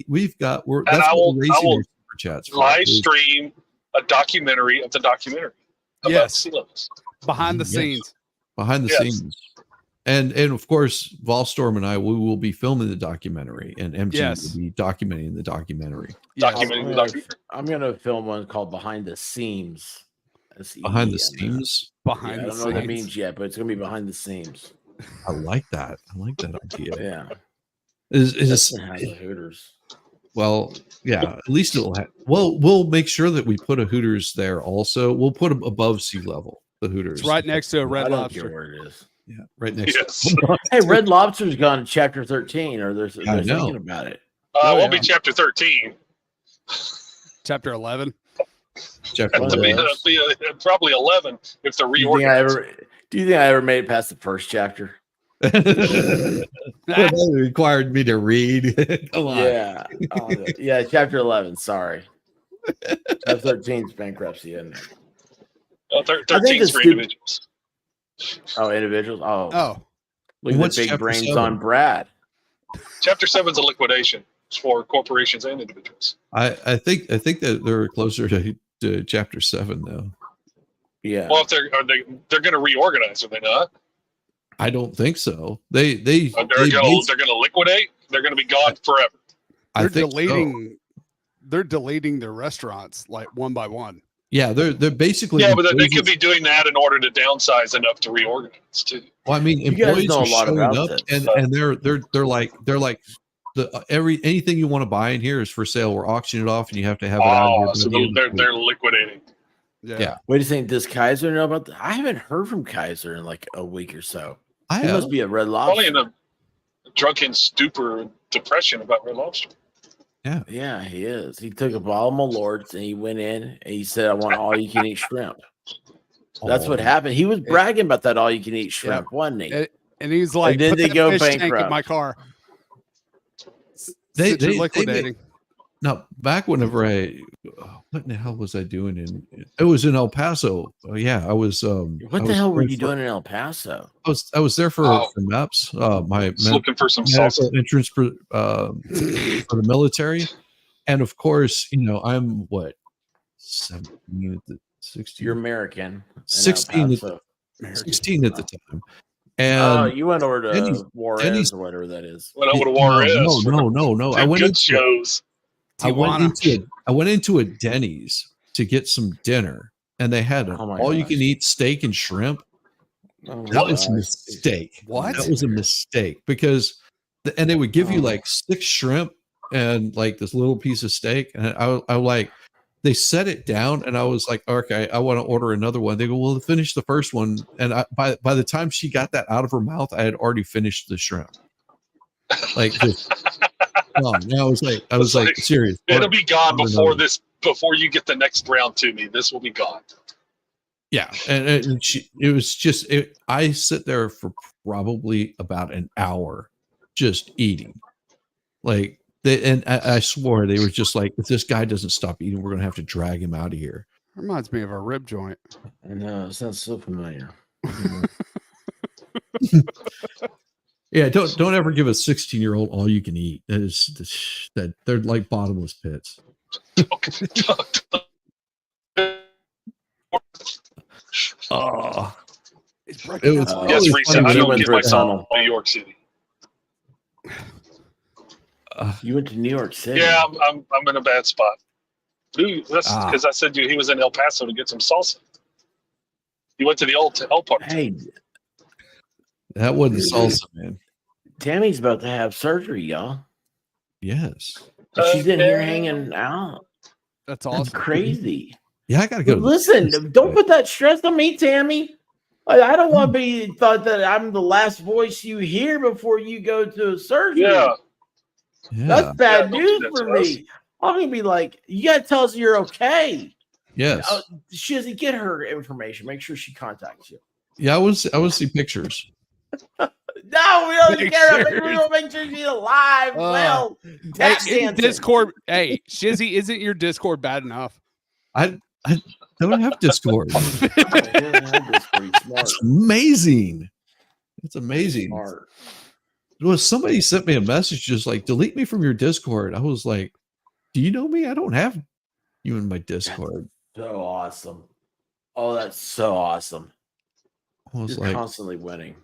We've got. And That's I what will- we're I raising will our super chats for. Live stream a documentary of the documentary about Yes. sea levels. Behind the Yes. scenes. behind the Yes. scenes. And of course, Volstorm and I, we will be filming the documentary, and MG Yes. will be documenting the documentary. Yes. Documenting the documentary. I'm gonna film one called Behind the Seams. Behind the SEAM. scenes. Behind I the don't know what that scenes. means yet, but it's gonna be behind the seams. I like that. I like that idea. Yeah. Is Destin has a Hooters. well, yeah. At least it'll have. Well, we'll make sure that we put a Hooters there. Also, we'll put them above sea level. The Hooters. It's right next to a Red I don't Lobster. care where it is. Yeah, right next. Yes. To Hey, Red Lobster's gone to chapter 13, or they're I know. thinking about it. Oh, It won't yeah. be chapter 13. Chapter 11. Chapter One of It'll 11. be, probably 11 if they're Do you think I reorganized. ever made it past the first chapter? That required me to read. Come on. Yeah. Yeah, chapter 11. Sorry. Chapter 13 is bankruptcy, isn't it? Oh, I think 13 is the for stu- individuals. Oh, individuals? Oh. Oh, Look at What's the big chapter brains 7? on Brad. Chapter 7 is a liquidation for corporations and individuals. I think that they're closer to chapter 7 though. Yeah. Well, if they're going to reorganize, are they not? I don't think so. They They're going to liquidate. They're going to be gone forever. I they're think deleting. so. They're deleting their restaurants like one by one. Yeah, they're basically Yeah, but they employees- could be doing that in order to downsize enough to reorganize too. Well, I mean, You guys employees know are a lot showing about up, this. and they're like the anything you want to buy in here is for sale. We're auctioning it off, and you have to have it out Oh, here. so by the end of the week. they're liquidating. Yeah. Wait a second. Does Kaiser know about that? I haven't heard from Kaiser in like a week or so. I He have. must be a Red Probably Lobster. in a drunken stupor and depression about Red Lobster. Yeah, he is. He took a bottle of Malort's and he went in and he said, I want all you can eat shrimp. That's what happened. He was bragging about that all you can eat shrimp, wasn't he? And he's like, And then "Put they that go fish tank in bankrupt. my car." They Since you're made- liquidating. No, back whenever what in the hell was I doing it was in El Paso. Oh yeah, I was What I the was hell were going you for- doing in El Paso? I was there for MEPS, my Just looking for some medical salsa. entrance for the military. And of course, I'm what 17 at the 16. You're American. in El 16 at Paso. the, 16 at the time. Oh, And you went over to Denny's- Juarez Denny's- or whatever that is. Went over to Juarez. No. I went good into shows. I went Tijuana. into a Denny's to get some dinner, and they had an Oh my all you gosh. can eat steak and shrimp. Oh That was a my mistake. What? That was a mistake because, and they would give you Oh. like 6 shrimp and like this little piece of steak, and I like they set it down, and I was like, okay, I want to order another one. They go, well, finish the first one, and by the time she got that out of her mouth, I had already finished the shrimp. Like, just, oh, and I was like, serious. It'll be gone order before another. before you get the next round to me. This will be gone. Yeah, and it was just I sit there for probably about an hour just eating. Like I swore they were just like, if this guy doesn't stop eating, we're gonna have to drag him out of here. Reminds me of a rib joint. I know. It sounds so familiar. Yeah, don't ever give a 16-year-old all you can eat. That they're like bottomless pits. Oh, it was Yes, always Reese, funny I when don't went get through myself in New York City. You went to New York City. Yeah, I'm in a bad spot. Dude, that's Ah. because I said he was in El Paso to get some salsa. He went to the old El Park. Hey, that wasn't salsa, man. Tammy's about to have surgery, y'all. Yes. She's in here hanging out. That's That's awesome. crazy. Yeah, I gotta go. Listen, don't put that stress on me, Tammy. I don't want to be thought that I'm the last voice you hear before you go to surgery. Yeah. That's bad don't do news that for to us. me. I'm gonna be like, you gotta tell us you're okay. Yes. Shizzy, get her information. Make sure she contacts you. Yeah, I want to see pictures. No, we don't Make care. sure. We don't make sure she's alive. Well, Hey, tap in dancing. Discord. Hey, Shizzy, isn't your Discord bad enough? I don't have Discord. It's It's amazing. It's amazing. smart. Well, somebody sent me a message just like, delete me from your Discord. I was like, do you know me? I don't have you in my Discord. So awesome. Oh, that's so awesome. I was You're like, constantly winning.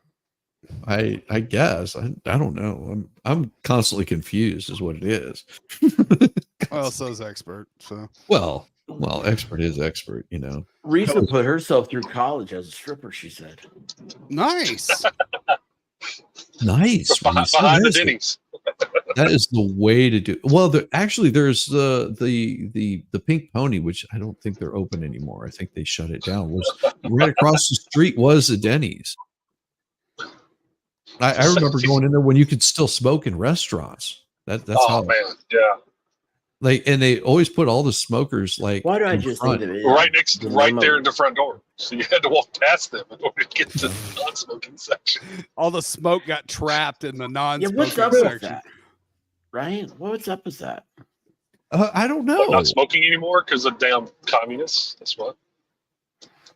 I guess. I don't know. I'm constantly confused is what it is. Well, so's expert. So Well, expert is expert, Risa put herself through college as a stripper, she said. nice. Nice. Behind Risa. the Yes. Denny's. That is the way to do. Well, actually, there's the Pink Pony, which I don't think they're open anymore. I think they shut it down. Was right across the street was a Denny's. I remember going in there when you could still smoke in restaurants. That's how. Man, yeah. They always put all the smokers like. Why do I just think of it? Right there in the front door, so you had to walk past them in order to get to the non-smoking section. All the smoke got trapped in the non-smoking what's up section. with that? Right? What's up with that? I don't know. Not smoking anymore because of damn communists. That's what.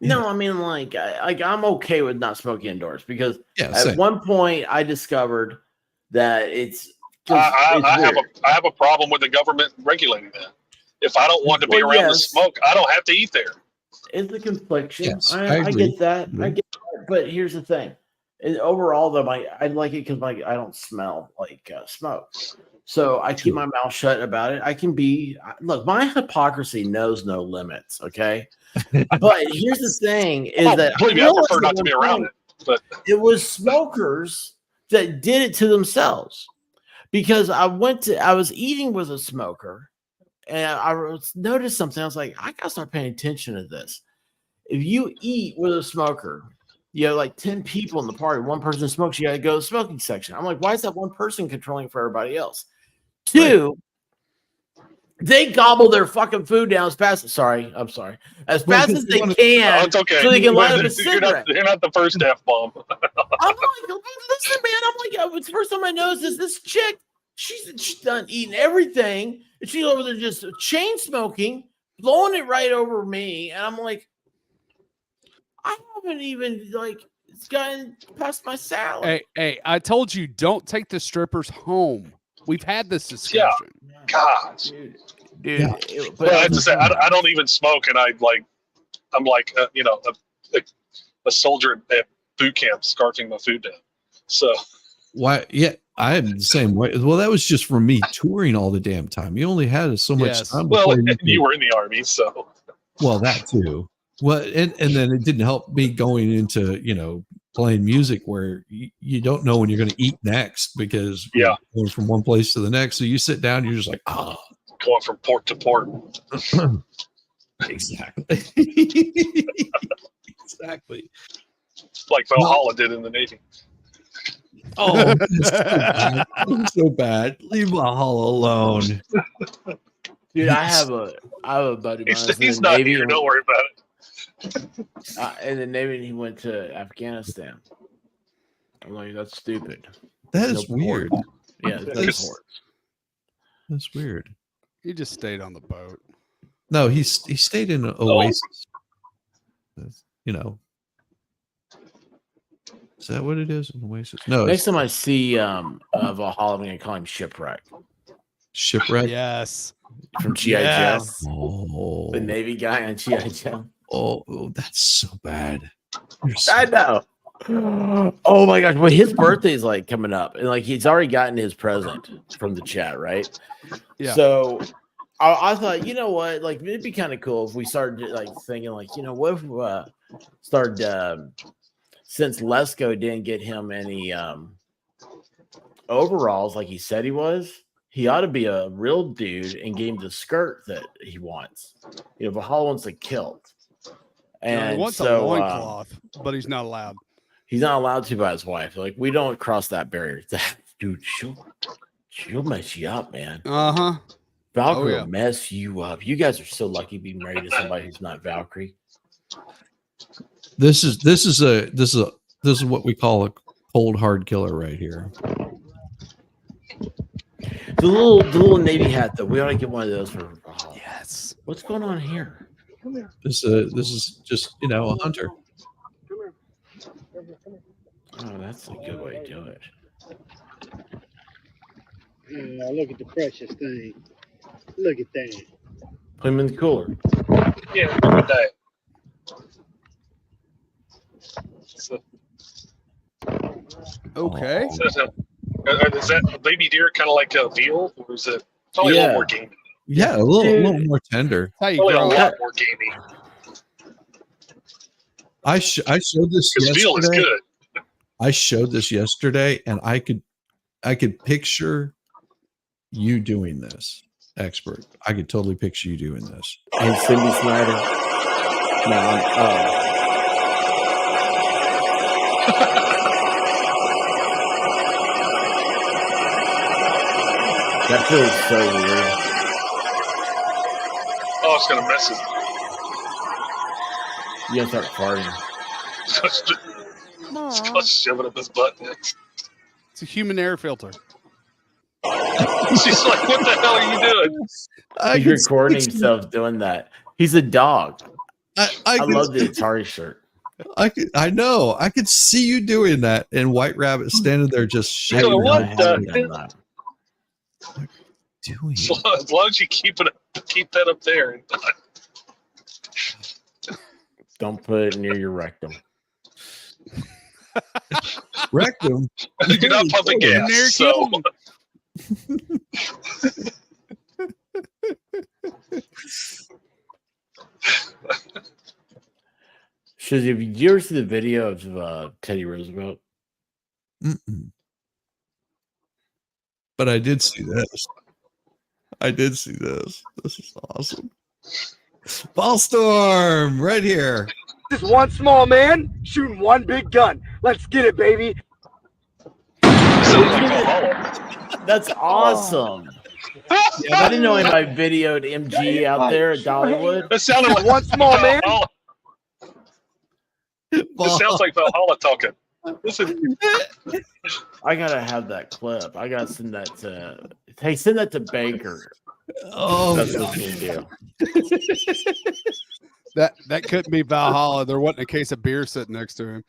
No, I mean, like I'm okay with not smoking indoors because at same. one point I discovered that it's. I have a problem with the government regulating that. If I don't want to be around the smoke, I don't have to eat there. It's the complexion. Yes, I get that. I get that. But here's the thing. Overall, though, I like it because I don't smell like smoke. So I keep my mouth shut about it. I can be look. My hypocrisy knows no limits. Okay, but here's the thing: is that believe me, I prefer not to be around it. But it was smokers that did it to themselves. Because I was eating with a smoker, and I noticed something. I was like, I gotta start paying attention to this. If you eat with a smoker, you have like 10 people in the party. One person smokes, you gotta go to the smoking section. I'm like, why is that one person controlling for everybody else? Two, they gobble their fucking food down as fast as as fast as they can. It's okay. So they can light up a cigarette. You're not the first F-bomb. I'm like, listen, man. I'm like, it's the first time I noticed this chick. She's done eating everything, and she's over there just chain smoking, blowing it right over me, and I'm like, I haven't even it's gotten past my salad. Hey, I told you don't take the strippers home. We've had this discussion. Yeah. God, dude. Yeah. But I have to say, I don't even smoke, and I'm like a soldier at boot camp, scarfing my food down. So why? Yeah, I'm the same way. Well, that was just for me touring all the damn time. You only had so much time. Well, you were in the Army, so. Well, that too. Well, and then it didn't help me going into playing music where you don't know when you're going to eat next because you're going from one place to the next. So you sit down, you're just like, going from port to port. Exactly. Exactly. Like Valhalla did in the Navy. Oh, so bad. Leave Valhalla alone. Dude, I have a buddy. He's not Navy here. Don't worry about it. In the Navy, he went to Afghanistan. I'm like, that's stupid. That is weird. Yeah, that's weird. He just stayed on the boat. No, he stayed in an oasis. Is that what it is? An oasis? No. Next time I see Valhalla, I'm going to call him Shipwreck. Shipwreck? Yes. From G.I. Joe. Oh. The Navy guy on G.I. Joe. Oh, that's so bad. I know. Oh my gosh. Well, his birthday is coming up, and he's already gotten his present from the chat, right? Yeah. So I thought, you know what? It'd be kind of cool if we started thinking, what if we started since Lesko didn't get him any overalls like he said he was, he ought to be a real dude and get him the skirt that he wants. Valhalla wants a kilt. And he wants a loincloth, but he's not allowed. He's not allowed to by his wife. We don't cross that barrier. Dude, she'll mess you up, man. Uh-huh. Valkyrie will mess you up. You guys are so lucky being married to somebody who's not Valkyrie. This is what we call a cold hard killer right here. The little Navy hat though. We ought to get one of those for. Oh, yes. What's going on here? This is just a hunter. Oh, that's a good way to do it. Look at the precious thing. Look at that. Put him in the cooler. Yeah, look at that. Okay. Is that baby deer kind of like a veal, or is it probably a little more gamey? Yeah, a little more tender. Probably a lot more gamey. I showed this yesterday. Veal is good. I showed this yesterday, and I could picture you doing this, expert. I could totally picture you doing this. And Cindy Snyder. No, that feels so weird. Oh, it's gonna mess it. You gotta start farting. Just shove it up his butt. It's a human air filter. She's like, "What the hell are you doing?" He's recording himself doing that. He's a dog. I love the Atari shirt. I know. I could see you doing that, and White Rabbit standing there just shaking. What the? Doing as long as you keep that up there. Don't put it near your rectum. Rectum? You're not pumping gas. So. Shizzy, have you ever seen the video of Teddy Roosevelt? Mm-mm. But I did see this. This is awesome. Ballstorm, right here. This is one small man shooting one big gun. Let's get it, baby. That's awesome. Yeah, I didn't know anybody videoed MG out there at Dollywood. That sounded like one small man. It sounds like Valhalla talking. Listen. I gotta have that clip. I gotta send that to. Hey, send that to Baker. Oh, that's what you do. That couldn't be Valhalla. There wasn't a case of beer sitting next to him.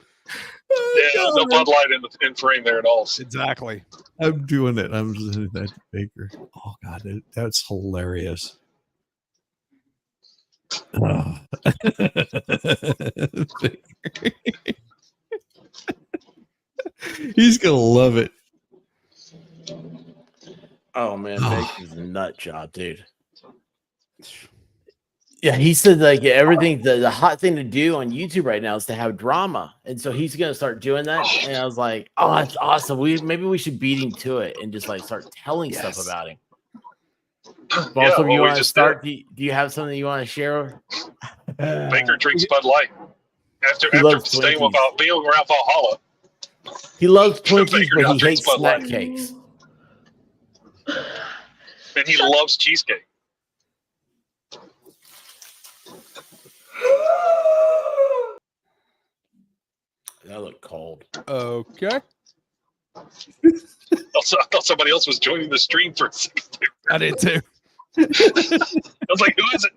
Yeah, no Bud Light in frame there at all. Exactly. I'm doing it. I'm sending that to Baker. Oh God, that's hilarious. Oh. He's gonna love it. Oh man, Baker's a nut job, dude. Yeah, he said like everything. The hot thing to do on YouTube right now is to have drama, and so he's gonna start doing that. And I was like, oh, that's awesome. Maybe we should beat him to it and just like start telling stuff about him. Also, you want to start? Do you have something you want to share? Baker drinks Bud Light after staying being around Valhalla. He loves Twinkies, but he hates snack cakes. And he loves cheesecake. That looked cold. Okay. Also, I thought somebody else was joining the stream for a second. I did too. I was like, who is it?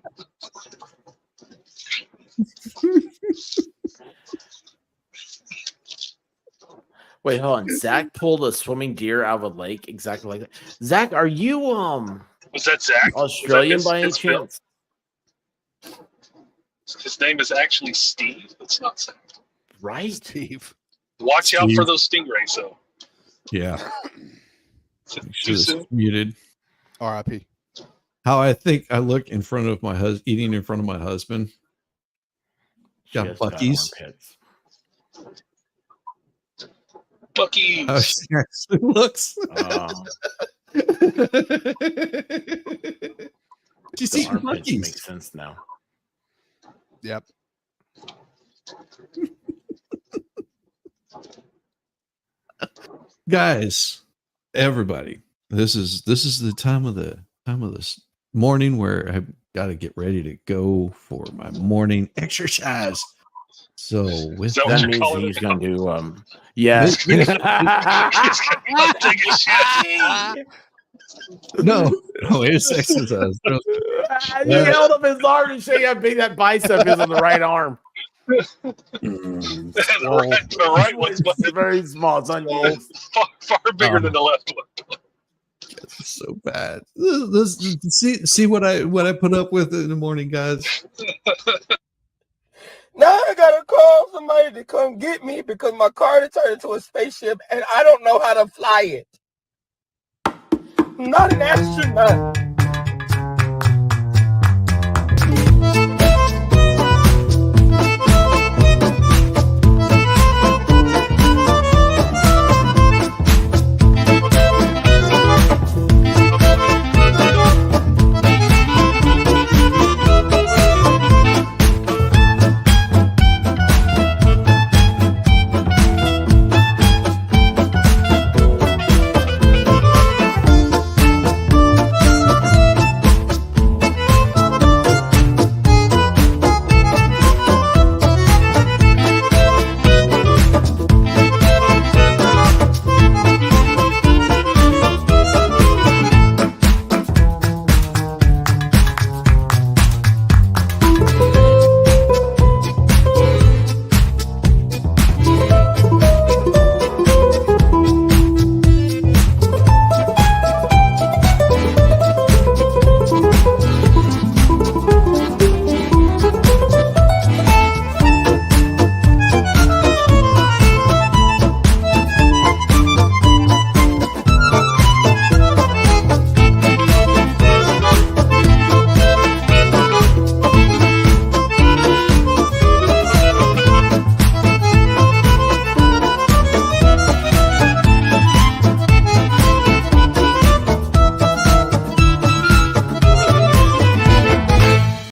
Wait, hold on. Zach pulled a swimming deer out of a lake exactly like that. Zach, are you was that Zach? Australian by any chance? His name is actually Steve. It's not Zach. Right? Steve. Watch out for those stingrays, though. Yeah. Too soon? Muted. R.I.P. How I think I look in front of my husband, eating in front of my husband. Got Bucky's. Bucky's. How she actually looks. She's eating Bucky's. Makes sense now. Yep. Guys, everybody, this is the time of this morning where I've got to get ready to go for my morning exercise. So with that means he's gonna do yes. No, it's exercise. He held up his arm and show you how big that bicep is on the right arm. The right one's very small. It's unused. Far bigger than the left one. It's so bad. See what I put up with in the morning, guys. Now I gotta call somebody to come get me because my car turned into a spaceship and I don't know how to fly it. I'm not an astronaut.